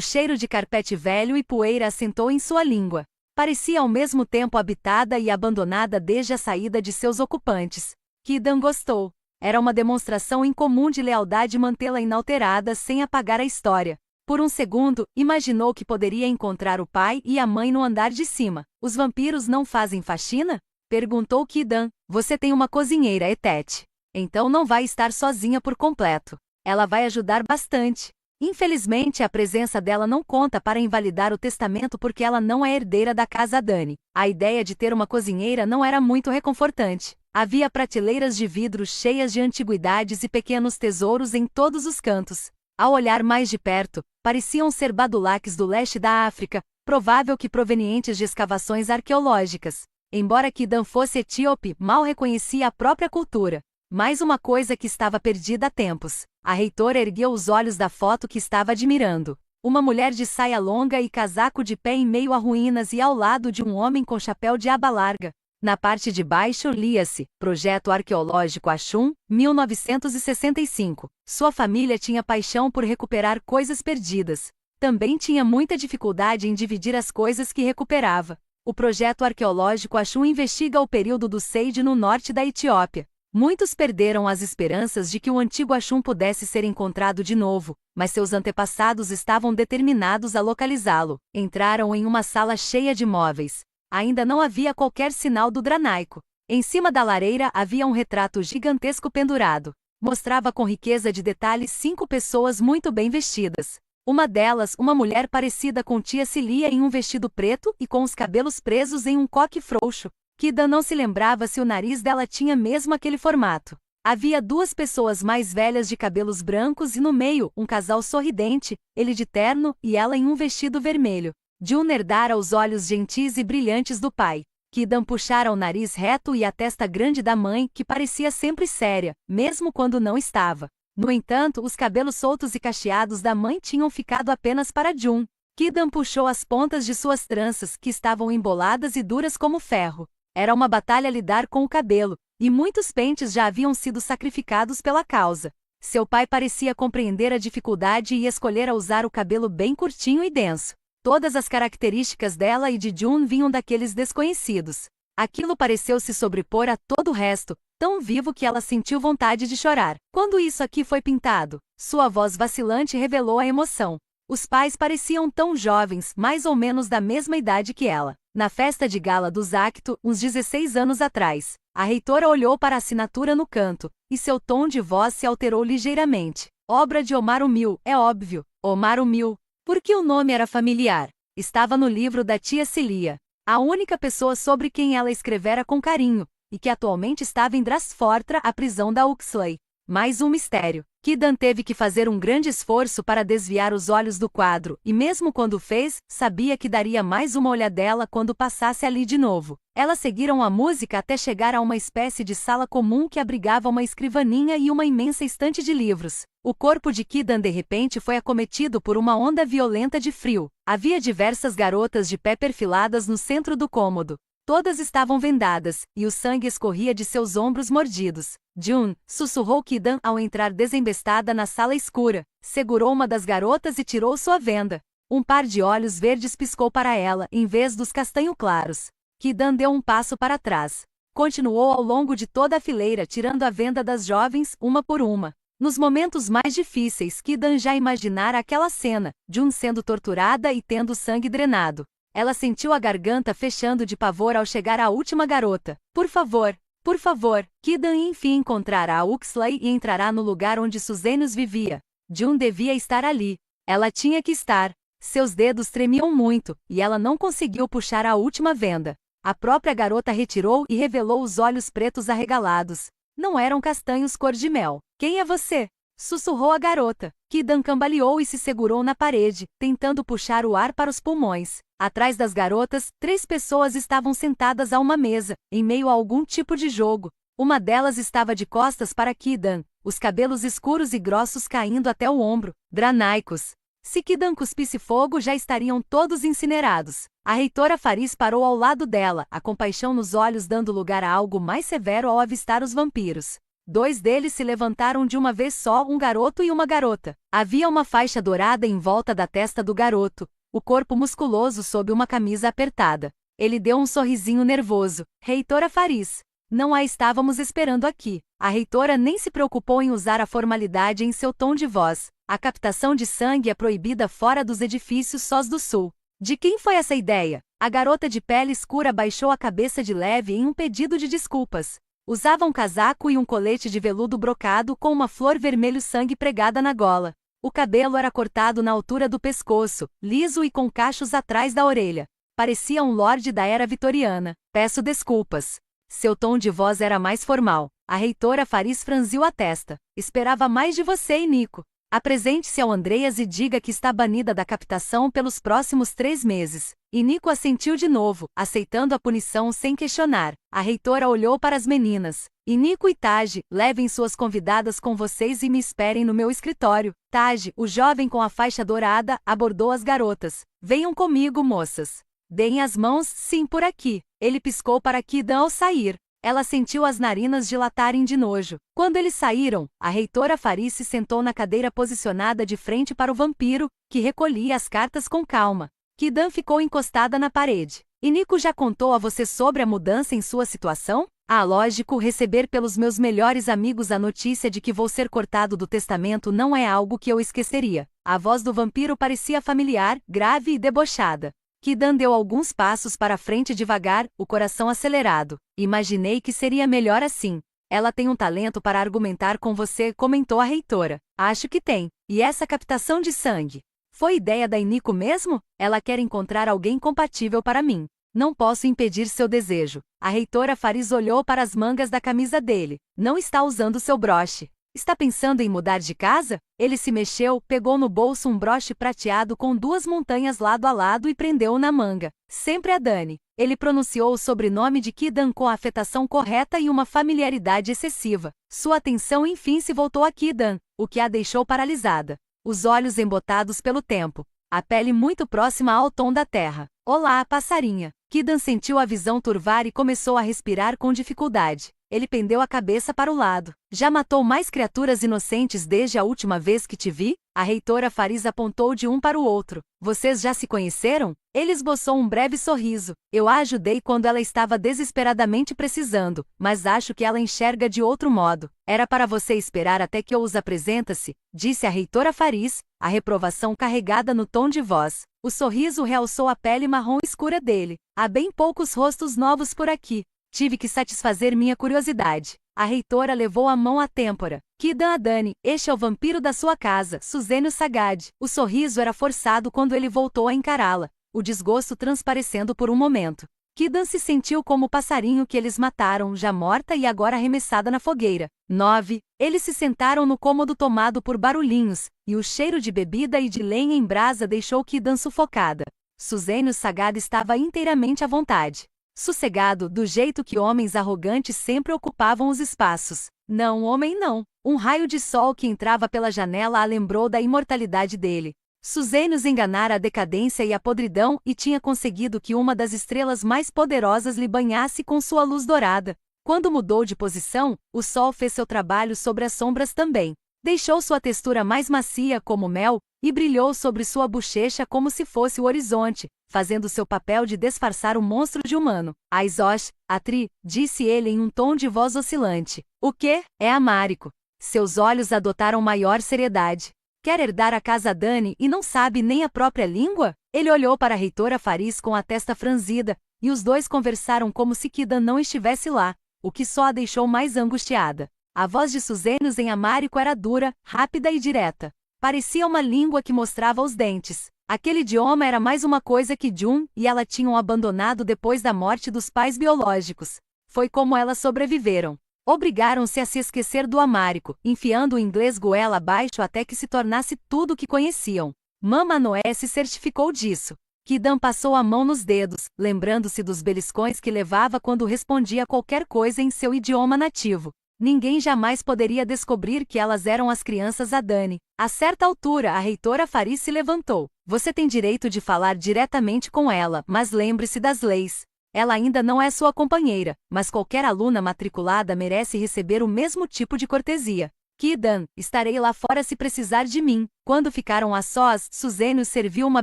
cheiro de carpete velho e poeira assentou em sua língua. Parecia ao mesmo tempo habitada e abandonada desde a saída de seus ocupantes. Ki-dan gostou. Era uma demonstração incomum de lealdade mantê-la inalterada sem apagar a história. Por um segundo, imaginou que poderia encontrar o pai e a mãe no andar de cima. Os vampiros não fazem faxina? Perguntou Ki-dan. Você tem uma cozinheira, Etete. Então não vai estar sozinha por completo. Ela vai ajudar bastante. Infelizmente, a presença dela não conta para invalidar o testamento porque ela não é herdeira da casa Dani. A ideia de ter uma cozinheira não era muito reconfortante. Havia prateleiras de vidro cheias de antiguidades e pequenos tesouros em todos os cantos. Ao olhar mais de perto, pareciam ser badulaques do leste da África, provável que provenientes de escavações arqueológicas. Embora Ki-dan fosse etíope, mal reconhecia a própria cultura. Mais uma coisa que estava perdida há tempos. A reitora ergueu os olhos da foto que estava admirando. Uma mulher de saia longa e casaco de pé em meio a ruínas e ao lado de um homem com chapéu de aba larga. Na parte de baixo lia-se, Projeto Arqueológico Axum, 1965. Sua família tinha paixão por recuperar coisas perdidas. Também tinha muita dificuldade em dividir as coisas que recuperava. O Projeto Arqueológico Axum investiga o período do Seide no norte da Etiópia. Muitos perderam as esperanças de que o antigo Axum pudesse ser encontrado de novo, mas seus antepassados estavam determinados a localizá-lo. Entraram em uma sala cheia de móveis. Ainda não havia qualquer sinal do Dranaico. Em cima da lareira havia um retrato gigantesco pendurado. Mostrava com riqueza de detalhes 5 pessoas muito bem vestidas. Uma delas, uma mulher parecida com tia Cilia em um vestido preto e com os cabelos presos em um coque frouxo. Ki-dan não se lembrava se o nariz dela tinha mesmo aquele formato. Havia 2 pessoas mais velhas de cabelos brancos e no meio, um casal sorridente, ele de terno e ela em um vestido vermelho. Jun herdara os olhos gentis e brilhantes do pai. Ki-dan puxara o nariz reto e a testa grande da mãe, que parecia sempre séria, mesmo quando não estava. No entanto, os cabelos soltos e cacheados da mãe tinham ficado apenas para Jun. Ki-dan puxou as pontas de suas tranças, que estavam emboladas e duras como ferro. Era uma batalha lidar com o cabelo, e muitos pentes já haviam sido sacrificados pela causa. Seu pai parecia compreender a dificuldade e escolher a usar o cabelo bem curtinho e denso. Todas as características dela e de Jun vinham daqueles desconhecidos. Aquilo pareceu se sobrepor a todo o resto, tão vivo que ela sentiu vontade de chorar. Quando isso aqui foi pintado, sua voz vacilante revelou a emoção. Os pais pareciam tão jovens, mais ou menos da mesma idade que ela. Na festa de gala do Zacto, uns 16 anos atrás, a reitora olhou para a assinatura no canto, e seu tom de voz se alterou ligeiramente. Obra de Omar Umil, é óbvio. Omar Umil. Por que o nome era familiar? Estava no livro da tia Cilia. A única pessoa sobre quem ela escrevera com carinho, e que atualmente estava em Drasfortra, a prisão da Uxley. Mais um mistério. Ki-dan teve que fazer um grande esforço para desviar os olhos do quadro, e mesmo quando fez, sabia que daria mais uma olhadela quando passasse ali de novo. Elas seguiram a música até chegar a uma espécie de sala comum que abrigava uma escrivaninha e uma imensa estante de livros. O corpo de Ki-dan de repente foi acometido por uma onda violenta de frio. Havia diversas garotas de pé perfiladas no centro do cômodo. Todas estavam vendadas, e o sangue escorria de seus ombros mordidos. Jun, sussurrou Ki-dan ao entrar desembestada na sala escura. Segurou uma das garotas e tirou sua venda. Um par de olhos verdes piscou para ela, em vez dos castanho claros. Ki-dan deu um passo para trás. Continuou ao longo de toda a fileira tirando a venda das jovens, uma por uma. Nos momentos mais difíceis, Kidan já imaginara aquela cena, Jun sendo torturada e tendo sangue drenado. Ela sentiu a garganta fechando de pavor ao chegar à última garota. Por favor, Kidan enfim encontrará a Uxley e entrará no lugar onde Suzenus vivia. Jun devia estar ali. Ela tinha que estar. Seus dedos tremiam muito, e ela não conseguiu puxar a última venda. A própria garota retirou e revelou os olhos pretos arregalados. Não eram castanhos cor de mel. Quem é você? Sussurrou a garota. Kidan cambaleou e se segurou na parede, tentando puxar o ar para os pulmões. Atrás das garotas, 3 pessoas estavam sentadas a uma mesa, em meio a algum tipo de jogo. Uma delas estava de costas para Kidan, os cabelos escuros e grossos caindo até o ombro. Dranaicos. Se Kidan cuspisse fogo, já estariam todos incinerados. A reitora Faris parou ao lado dela, a compaixão nos olhos dando lugar a algo mais severo ao avistar os vampiros. 2 deles se levantaram de uma vez só, um garoto e uma garota. Havia uma faixa dourada em volta da testa do garoto, o corpo musculoso sob uma camisa apertada. Ele deu um sorrisinho nervoso. Reitora Faris. Não a estávamos esperando aqui. A reitora nem se preocupou em usar a formalidade em seu tom de voz. A captação de sangue é proibida fora dos edifícios sós do sul. De quem foi essa ideia? A garota de pele escura baixou a cabeça de leve em um pedido de desculpas. Usava um casaco e um colete de veludo brocado com uma flor vermelho sangue pregada na gola. O cabelo era cortado na altura do pescoço, liso e com cachos atrás da orelha. Parecia um lorde da era vitoriana. Peço desculpas. Seu tom de voz era mais formal. A reitora Faris franziu a testa. Esperava mais de você, Nico. Apresente-se ao Andreas e diga que está banida da captação pelos próximos 3 meses. E Nico assentiu de novo, aceitando a punição sem questionar. A reitora olhou para as meninas. E Nico e Taj, levem suas convidadas com vocês e me esperem no meu escritório. Taj, o jovem com a faixa dourada, abordou as garotas. Venham comigo, moças. Deem as mãos, sim, por aqui. Ele piscou para Kidan ao sair. Ela sentiu as narinas dilatarem de nojo. Quando eles saíram, a reitora Faris se sentou na cadeira posicionada de frente para o vampiro, que recolhia as cartas com calma. Kidan ficou encostada na parede. E Nico já contou a você sobre a mudança em sua situação? Ah, lógico, receber pelos meus melhores amigos a notícia de que vou ser cortado do testamento não é algo que eu esqueceria. A voz do vampiro parecia familiar, grave e debochada. Kidan deu alguns passos para frente devagar, o coração acelerado. Imaginei que seria melhor assim. Ela tem um talento para argumentar com você, comentou a reitora. Acho que tem. E essa captação de sangue? Foi ideia da Iniko mesmo? Ela quer encontrar alguém compatível para mim. Não posso impedir seu desejo. A reitora Faris olhou para as mangas da camisa dele. Não está usando seu broche. Está pensando em mudar de casa? Ele se mexeu, pegou no bolso um broche prateado com 2 montanhas lado a lado e prendeu-o na manga. Sempre a Dani. Ele pronunciou o sobrenome de Kidan com a afetação correta e uma familiaridade excessiva. Sua atenção enfim se voltou a Kidan, o que a deixou paralisada. Os olhos embotados pelo tempo. A pele muito próxima ao tom da terra. Olá, passarinha. Kidan sentiu a visão turvar e começou a respirar com dificuldade. Ele pendeu a cabeça para o lado. Já matou mais criaturas inocentes desde a última vez que te vi? A reitora Faris apontou de um para o outro. Vocês já se conheceram? Ele esboçou um breve sorriso. Eu a ajudei quando ela estava desesperadamente precisando, mas acho que ela enxerga de outro modo. Era para você esperar até que eu os apresentasse, disse a reitora Faris, a reprovação carregada no tom de voz. O sorriso realçou a pele marrom escura dele. Há bem poucos rostos novos por aqui. Tive que satisfazer minha curiosidade. A reitora levou a mão à têmpora. Kidan Adani, este é o vampiro da sua casa, Suzenus Sagad. O sorriso era forçado quando ele voltou a encará-la, o desgosto transparecendo por um momento. Kidan se sentiu como o passarinho que eles mataram, já morta e agora arremessada na fogueira. 9. Eles se sentaram no cômodo tomado por barulhinhos, e o cheiro de bebida e de lenha em brasa deixou Kidan sufocada. Suzenus Sagad estava inteiramente à vontade. Sossegado, do jeito que homens arrogantes sempre ocupavam os espaços. Não, homem não. Um raio de sol que entrava pela janela a lembrou da imortalidade dele. Suzenus enganara a decadência e a podridão e tinha conseguido que uma das estrelas mais poderosas lhe banhasse com sua luz dourada. Quando mudou de posição, o sol fez seu trabalho sobre as sombras também. Deixou sua textura mais macia como mel, e brilhou sobre sua bochecha como se fosse o horizonte, fazendo seu papel de disfarçar o monstro de humano. Aizosh, Atri, disse ele em um tom de voz oscilante. O quê? É amárico. Seus olhos adotaram maior seriedade. Quer herdar a casa Dani e não sabe nem a própria língua? Ele olhou para a reitora Faris com a testa franzida, e os dois conversaram como se Kidan não estivesse lá, o que só a deixou mais angustiada. A voz de Suzenos em amárico era dura, rápida e direta. Parecia uma língua que mostrava os dentes. Aquele idioma era mais uma coisa que Jun e ela tinham abandonado depois da morte dos pais biológicos. Foi como elas sobreviveram. Obrigaram-se a se esquecer do amárico, enfiando o inglês goela abaixo até que se tornasse tudo o que conheciam. Mama Noé se certificou disso. Kidan passou a mão nos dedos, lembrando-se dos beliscões que levava quando respondia qualquer coisa em seu idioma nativo. Ninguém jamais poderia descobrir que elas eram as crianças a Dani. A certa altura, a reitora Faris se levantou. Você tem direito de falar diretamente com ela, mas lembre-se das leis. Ela ainda não é sua companheira, mas qualquer aluna matriculada merece receber o mesmo tipo de cortesia. Kidan, estarei lá fora se precisar de mim. Quando ficaram a sós, Suzenio serviu uma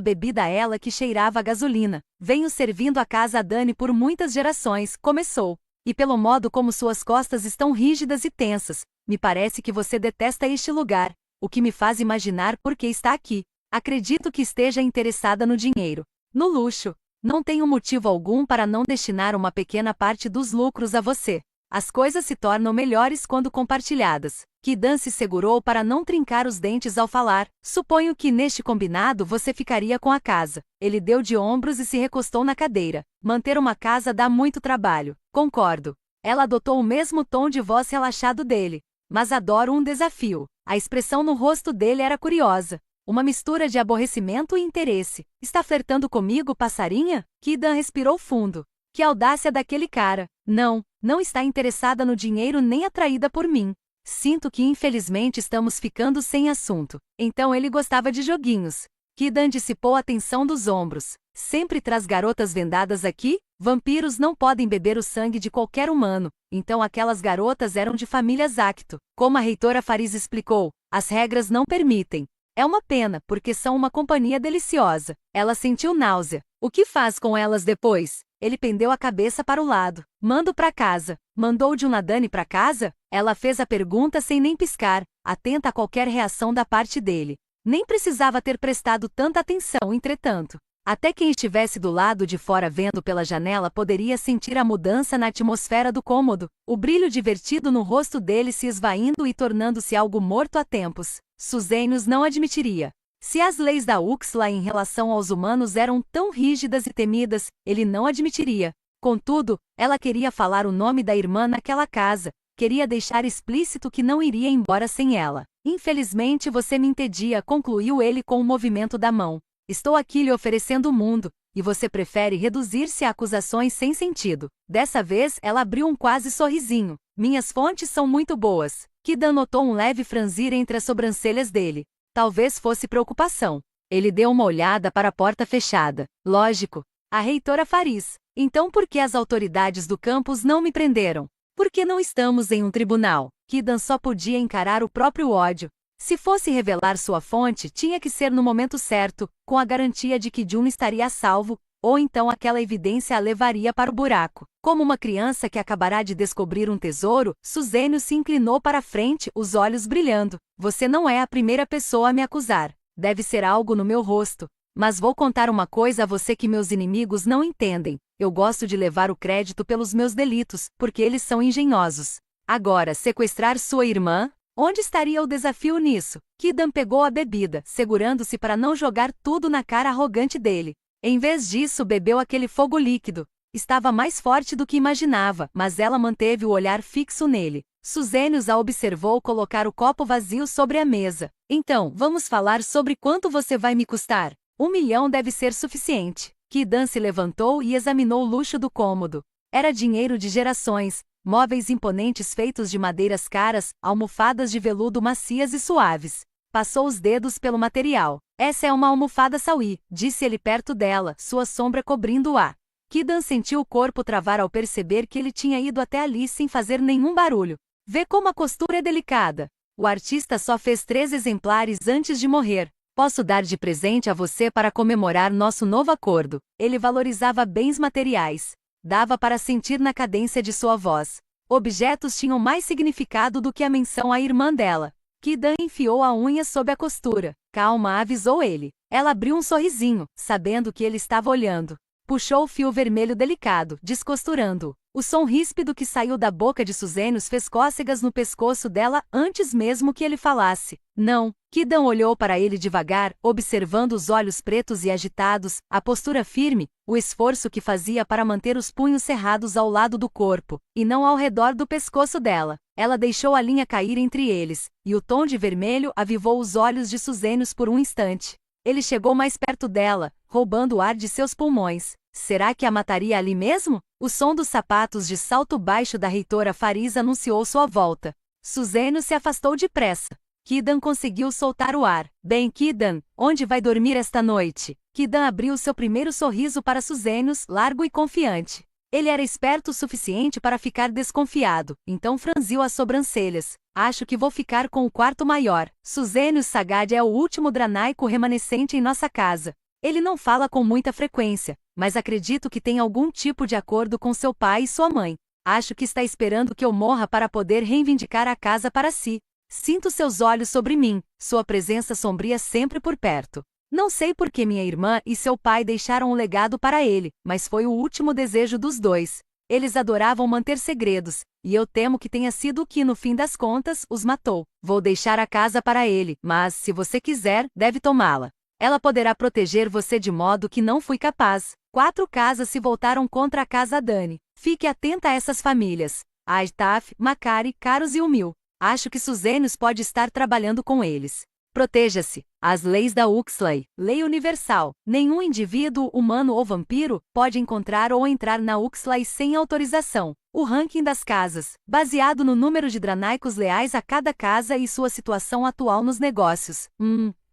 bebida a ela que cheirava a gasolina. Venho servindo a casa a Dani por muitas gerações, começou. E pelo modo como suas costas estão rígidas e tensas, me parece que você detesta este lugar, o que me faz imaginar por que está aqui. Acredito que esteja interessada no dinheiro. No luxo. Não tenho motivo algum para não destinar uma pequena parte dos lucros a você. As coisas se tornam melhores quando compartilhadas. Kidan se segurou para não trincar os dentes ao falar. Suponho que neste combinado você ficaria com a casa. Ele deu de ombros e se recostou na cadeira. Manter uma casa dá muito trabalho. Concordo. Ela adotou o mesmo tom de voz relaxado dele. Mas adoro um desafio. A expressão no rosto dele era curiosa. Uma mistura de aborrecimento e interesse. Está flertando comigo, passarinha? Kidan respirou fundo. Que audácia daquele cara. Não está interessada no dinheiro nem atraída por mim. Sinto que infelizmente estamos ficando sem assunto. Então ele gostava de joguinhos. Kidan dissipou a tensão dos ombros. Sempre traz garotas vendadas aqui? Vampiros não podem beber o sangue de qualquer humano, então aquelas garotas eram de família Zacto. Como a reitora Faris explicou, as regras não permitem. É uma pena, porque são uma companhia deliciosa. Ela sentiu náusea. O que faz com elas depois? Ele pendeu a cabeça para o lado. Mando para casa. Mandou Junadani para casa? Ela fez a pergunta sem nem piscar, atenta a qualquer reação da parte dele. Nem precisava ter prestado tanta atenção, entretanto. Até quem estivesse do lado de fora vendo pela janela poderia sentir a mudança na atmosfera do cômodo, o brilho divertido no rosto dele se esvaindo e tornando-se algo morto há tempos. Suzenos não admitiria. Se as leis da Uxla em relação aos humanos eram tão rígidas e temidas, ele não admitiria. Contudo, ela queria falar o nome da irmã naquela casa, queria deixar explícito que não iria embora sem ela. Infelizmente você me entedia, concluiu ele com um movimento da mão. Estou aqui lhe oferecendo o mundo, e você prefere reduzir-se a acusações sem sentido. Dessa vez, ela abriu um quase sorrisinho. Minhas fontes são muito boas. Kidan notou um leve franzir entre as sobrancelhas dele. Talvez fosse preocupação. Ele deu uma olhada para a porta fechada. Lógico. A reitora Faris. Então por que as autoridades do campus não me prenderam? Por que não estamos em um tribunal? Kidan só podia encarar o próprio ódio. Se fosse revelar sua fonte, tinha que ser no momento certo, com a garantia de que Jun estaria a salvo, ou então aquela evidência a levaria para o buraco. Como uma criança que acabará de descobrir um tesouro, Suzenio se inclinou para a frente, os olhos brilhando. Você não é a primeira pessoa a me acusar. Deve ser algo no meu rosto. Mas vou contar uma coisa a você que meus inimigos não entendem. Eu gosto de levar o crédito pelos meus delitos, porque eles são engenhosos. Agora, sequestrar sua irmã? Onde estaria o desafio nisso? Kidan pegou a bebida, segurando-se para não jogar tudo na cara arrogante dele. Em vez disso, bebeu aquele fogo líquido. Estava mais forte do que imaginava, mas ela manteve o olhar fixo nele. Suzenos a observou colocar o copo vazio sobre a mesa. Então, vamos falar sobre quanto você vai me custar. 1 milhão deve ser suficiente. Kidan se levantou e examinou o luxo do cômodo. Era dinheiro de gerações. Móveis imponentes feitos de madeiras caras, almofadas de veludo macias e suaves. Passou os dedos pelo material. Essa é uma almofada Sawi, disse ele perto dela, sua sombra cobrindo-a. Kidan sentiu o corpo travar ao perceber que ele tinha ido até ali sem fazer nenhum barulho. Vê como a costura é delicada. O artista só fez 3 exemplares antes de morrer. Posso dar de presente a você para comemorar nosso novo acordo. Ele valorizava bens materiais. Dava para sentir na cadência de sua voz. Objetos tinham mais significado do que a menção à irmã dela. Kidan enfiou a unha sob a costura. Calma, avisou ele. Ela abriu um sorrisinho, sabendo que ele estava olhando. Puxou o fio vermelho delicado, descosturando-o. O som ríspido que saiu da boca de Suzenos fez cócegas no pescoço dela antes mesmo que ele falasse. Não. Kidan olhou para ele devagar, observando os olhos pretos e agitados, a postura firme, o esforço que fazia para manter os punhos cerrados ao lado do corpo, e não ao redor do pescoço dela. Ela deixou a linha cair entre eles, e o tom de vermelho avivou os olhos de Suzenos por um instante. Ele chegou mais perto dela, roubando o ar de seus pulmões. Será que a mataria ali mesmo? O som dos sapatos de salto baixo da reitora Faris anunciou sua volta. Suzenos se afastou depressa. Kidan conseguiu soltar o ar. Bem, Kidan, onde vai dormir esta noite? Kidan abriu seu primeiro sorriso para Suzenos, largo e confiante. Ele era esperto o suficiente para ficar desconfiado, então franziu as sobrancelhas. Acho que vou ficar com o quarto maior. Suzenos Sagad é o último Dranaico remanescente em nossa casa. Ele não fala com muita frequência, mas acredito que tem algum tipo de acordo com seu pai e sua mãe. Acho que está esperando que eu morra para poder reivindicar a casa para si. Sinto seus olhos sobre mim, sua presença sombria sempre por perto. Não sei por que minha irmã e seu pai deixaram um legado para ele, mas foi o último desejo dos dois. Eles adoravam manter segredos, e eu temo que tenha sido o que, no fim das contas, os matou. Vou deixar a casa para ele, mas, se você quiser, deve tomá-la. Ela poderá proteger você de modo que não fui capaz. 4 casas se voltaram contra a casa Dani. Fique atenta a essas famílias. Aitaf, Makari, Caros e Umil. Acho que Suzenos pode estar trabalhando com eles. Proteja-se. As leis da Uxley. Lei universal. Nenhum indivíduo, humano ou vampiro, pode encontrar ou entrar na Uxley sem autorização. O ranking das casas, baseado no número de Dranaicos leais a cada casa e sua situação atual nos negócios.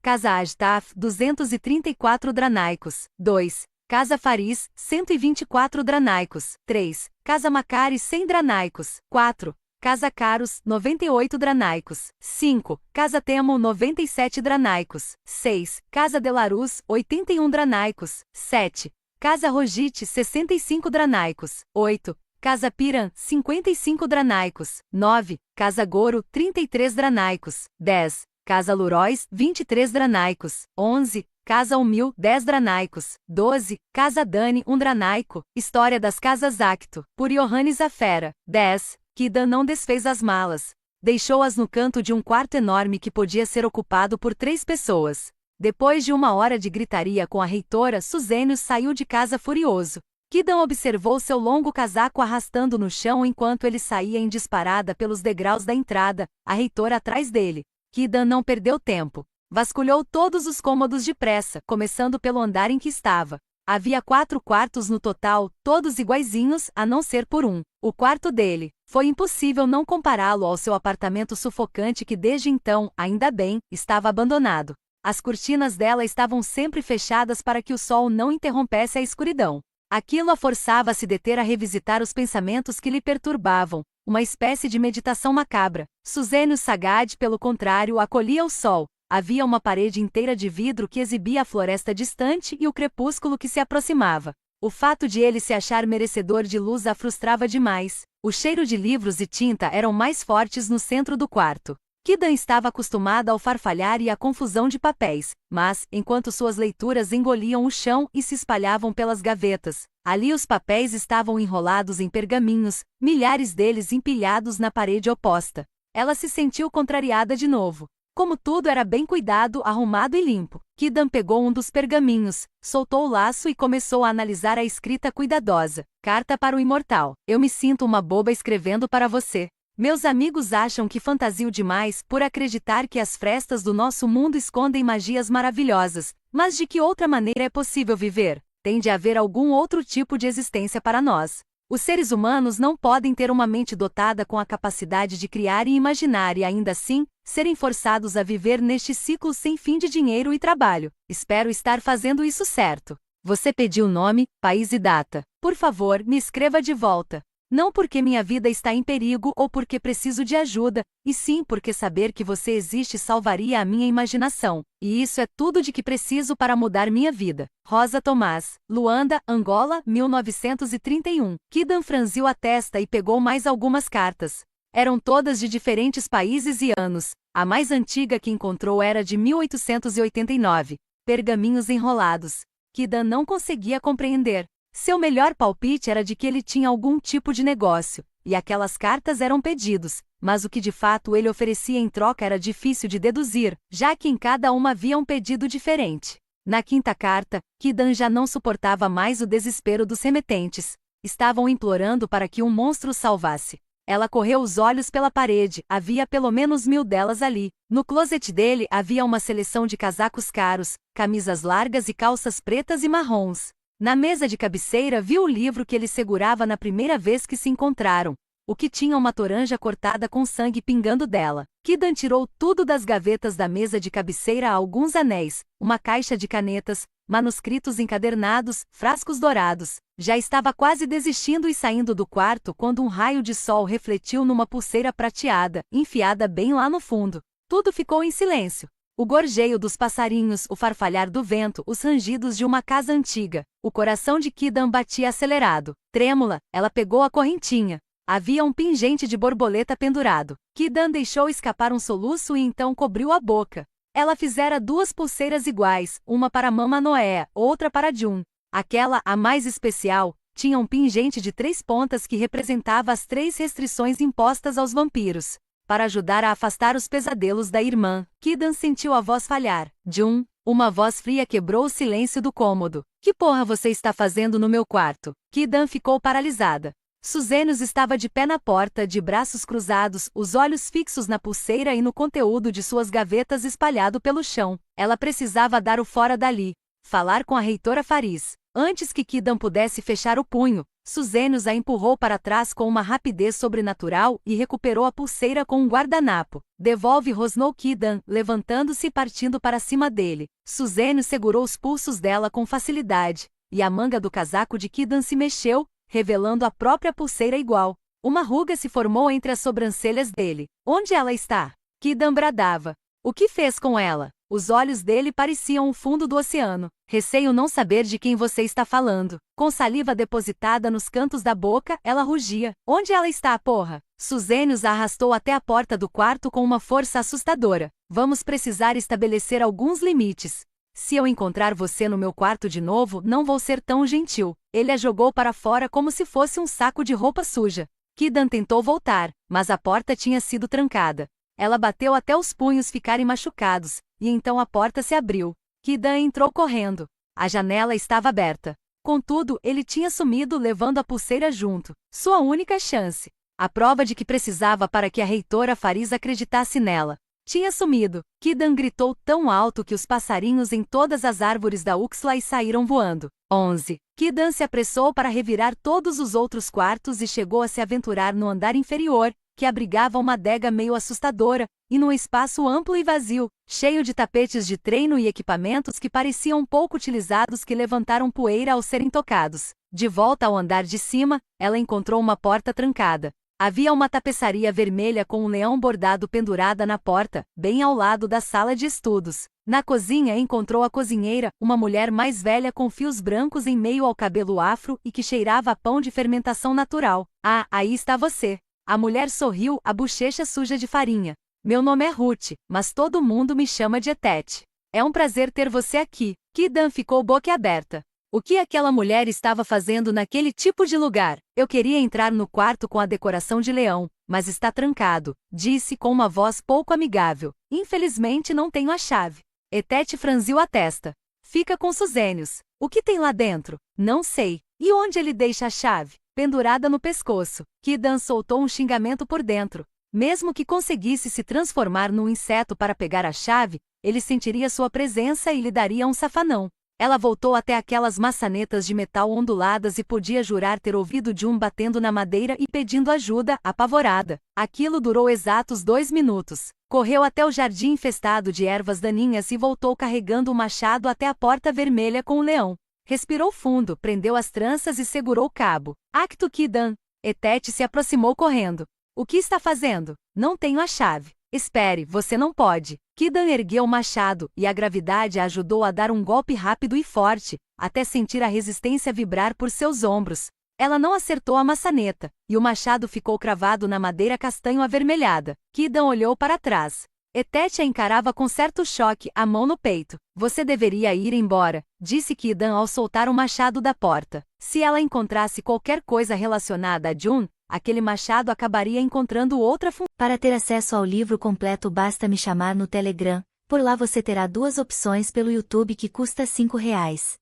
Casa Ajdaf, 234 Dranaicos. 2. Casa Faris, 124 Dranaicos. 3. Casa Makari, 100 Dranaicos. 4. Casa Caros, 98 Dranaicos. 5. Casa Temo, 97 Dranaicos. 6. Casa Delarus, 81 Dranaicos. 7. Casa Rogite, 65 Dranaicos. 8. Casa Piran, 55 Dranaicos. 9. Casa Goro, 33 Dranaicos. 10. Casa Luróis, 23 Dranaicos. 11. Casa Umil, 10 Dranaicos. 12. Casa Dani, 1 Dranaico. História das Casas Acto, por Johannes Afera. 10. Kidan não desfez as malas. Deixou-as no canto de um quarto enorme que podia ser ocupado por 3 pessoas. Depois de 1 hora de gritaria com a reitora, Suzenos saiu de casa furioso. Kidan observou seu longo casaco arrastando no chão enquanto ele saía em disparada pelos degraus da entrada, a reitora atrás dele. Kidan não perdeu tempo. Vasculhou todos os cômodos depressa, começando pelo andar em que estava. Havia 4 quartos no total, todos iguaizinhos, a não ser por um. O quarto dele. Foi impossível não compará-lo ao seu apartamento sufocante que desde então, ainda bem, estava abandonado. As cortinas dela estavam sempre fechadas para que o sol não interrompesse a escuridão. Aquilo a forçava a se deter a revisitar os pensamentos que lhe perturbavam, uma espécie de meditação macabra. Suzenos Sagad, pelo contrário, acolhia o sol. Havia uma parede inteira de vidro que exibia a floresta distante e o crepúsculo que se aproximava. O fato de ele se achar merecedor de luz a frustrava demais. O cheiro de livros e tinta eram mais fortes no centro do quarto. Kidan estava acostumada ao farfalhar e à confusão de papéis, mas, enquanto suas leituras engoliam o chão e se espalhavam pelas gavetas, ali os papéis estavam enrolados em pergaminhos, milhares deles empilhados na parede oposta. Ela se sentiu contrariada de novo. Como tudo era bem cuidado, arrumado e limpo, Kidan pegou um dos pergaminhos, soltou o laço e começou a analisar a escrita cuidadosa. Carta para o imortal. Eu me sinto uma boba escrevendo para você. Meus amigos acham que fantasio demais por acreditar que as frestas do nosso mundo escondem magias maravilhosas, mas de que outra maneira é possível viver? Tem de haver algum outro tipo de existência para nós. Os seres humanos não podem ter uma mente dotada com a capacidade de criar e imaginar e ainda assim, serem forçados a viver neste ciclo sem fim de dinheiro e trabalho. Espero estar fazendo isso certo. Você pediu nome, país e data. Por favor, me escreva de volta. Não porque minha vida está em perigo ou porque preciso de ajuda, e sim porque saber que você existe salvaria a minha imaginação. E isso é tudo de que preciso para mudar minha vida. Rosa Tomás, Luanda, Angola, 1931. Kidan franziu a testa e pegou mais algumas cartas. Eram todas de diferentes países e anos. A mais antiga que encontrou era de 1889. Pergaminhos enrolados. Kidan não conseguia compreender. Seu melhor palpite era de que ele tinha algum tipo de negócio, e aquelas cartas eram pedidos, mas o que de fato ele oferecia em troca era difícil de deduzir, já que em cada uma havia um pedido diferente. Na quinta carta, Kidan já não suportava mais o desespero dos remetentes. Estavam implorando para que um monstro o salvasse. Ela correu os olhos pela parede, havia pelo menos 1000 delas ali. No closet dele havia uma seleção de casacos caros, camisas largas e calças pretas e marrons. Na mesa de cabeceira viu o livro que ele segurava na primeira vez que se encontraram, o que tinha uma toranja cortada com sangue pingando dela. Kidan tirou tudo das gavetas da mesa de cabeceira, alguns anéis, uma caixa de canetas, manuscritos encadernados, frascos dourados. Já estava quase desistindo e saindo do quarto quando um raio de sol refletiu numa pulseira prateada, enfiada bem lá no fundo. Tudo ficou em silêncio. O gorjeio dos passarinhos, o farfalhar do vento, os rangidos de uma casa antiga. O coração de Kidan batia acelerado. Trêmula, ela pegou a correntinha. Havia um pingente de borboleta pendurado. Kidan deixou escapar um soluço e então cobriu a boca. Ela fizera 2 pulseiras iguais, uma para Mama Noé, outra para Jun. Aquela, a mais especial, tinha um pingente de 3 pontas que representava as 3 restrições impostas aos vampiros. Para ajudar a afastar os pesadelos da irmã, Kidan sentiu a voz falhar. Jun, uma voz fria quebrou o silêncio do cômodo. Que porra você está fazendo no meu quarto? Kidan ficou paralisada. Suzenos estava de pé na porta, de braços cruzados, os olhos fixos na pulseira e no conteúdo de suas gavetas espalhado pelo chão. Ela precisava dar o fora dali. Falar com a reitora Faris. Antes que Kidan pudesse fechar o punho, Suzenos a empurrou para trás com uma rapidez sobrenatural e recuperou a pulseira com um guardanapo. Devolve, rosnou Kidan, levantando-se e partindo para cima dele. Suzenos segurou os pulsos dela com facilidade, e a manga do casaco de Kidan se mexeu, revelando a própria pulseira igual. Uma ruga se formou entre as sobrancelhas dele. Onde ela está? Kidan bradava. O que fez com ela? Os olhos dele pareciam o fundo do oceano. Receio não saber de quem você está falando. Com saliva depositada nos cantos da boca, ela rugia. Onde ela está, porra? Suzenos a arrastou até a porta do quarto com uma força assustadora. Vamos precisar estabelecer alguns limites. Se eu encontrar você no meu quarto de novo, não vou ser tão gentil. Ele a jogou para fora como se fosse um saco de roupa suja. Kidan tentou voltar, mas a porta tinha sido trancada. Ela bateu até os punhos ficarem machucados, e então a porta se abriu. Kidan entrou correndo. A janela estava aberta. Contudo, ele tinha sumido levando a pulseira junto. Sua única chance. A prova de que precisava para que a reitora Faris acreditasse nela. Tinha sumido. Kidan gritou tão alto que os passarinhos em todas as árvores da Uxley saíram voando. 11. Kidan se apressou para revirar todos os outros quartos e chegou a se aventurar no andar inferior, que abrigava uma adega meio assustadora, e num espaço amplo e vazio, cheio de tapetes de treino e equipamentos que pareciam pouco utilizados que levantaram poeira ao serem tocados. De volta ao andar de cima, ela encontrou uma porta trancada. Havia uma tapeçaria vermelha com um leão bordado pendurada na porta, bem ao lado da sala de estudos. Na cozinha encontrou a cozinheira, uma mulher mais velha com fios brancos em meio ao cabelo afro e que cheirava a pão de fermentação natural. Ah, aí está você. A mulher sorriu, a bochecha suja de farinha. Meu nome é Ruth, mas todo mundo me chama de Etete. É um prazer ter você aqui. Kidan ficou boquiaberta. O que aquela mulher estava fazendo naquele tipo de lugar? Eu queria entrar no quarto com a decoração de leão, mas está trancado, disse com uma voz pouco amigável. Infelizmente não tenho a chave. Etete franziu a testa. Fica com Suzenos. O que tem lá dentro? Não sei. E onde ele deixa a chave? Pendurada no pescoço. Kidan soltou um xingamento por dentro. Mesmo que conseguisse se transformar num inseto para pegar a chave, ele sentiria sua presença e lhe daria um safanão. Ela voltou até aquelas maçanetas de metal onduladas e podia jurar ter ouvido Jun batendo na madeira e pedindo ajuda, apavorada. Aquilo durou exatos 2 minutos. Correu até o jardim infestado de ervas daninhas e voltou carregando o machado até a porta vermelha com o leão. Respirou fundo, prendeu as tranças e segurou o cabo. Acto Kidan. Etete se aproximou correndo. O que está fazendo? Não tenho a chave. Espere, você não pode. Kidan ergueu o machado, e a gravidade a ajudou a dar um golpe rápido e forte, até sentir a resistência vibrar por seus ombros. Ela não acertou a maçaneta, e o machado ficou cravado na madeira castanho avermelhada. Kidan olhou para trás. Etete a encarava com certo choque, a mão no peito. Você deveria ir embora, disse Kidan ao soltar o machado da porta. Se ela encontrasse qualquer coisa relacionada a Jun, aquele machado acabaria encontrando outra função. Para ter acesso ao livro completo basta me chamar no Telegram, por lá você terá duas opções pelo YouTube que custa R$5.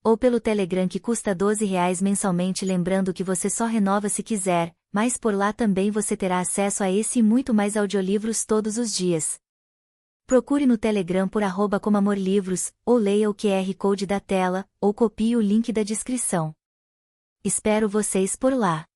Ou pelo Telegram que custa R$12 mensalmente, lembrando que você só renova se quiser, mas por lá também você terá acesso a esse e muito mais audiolivros todos os dias. Procure no Telegram por @comamorlivros, ou leia o QR Code da tela, ou copie o link da descrição. Espero vocês por lá.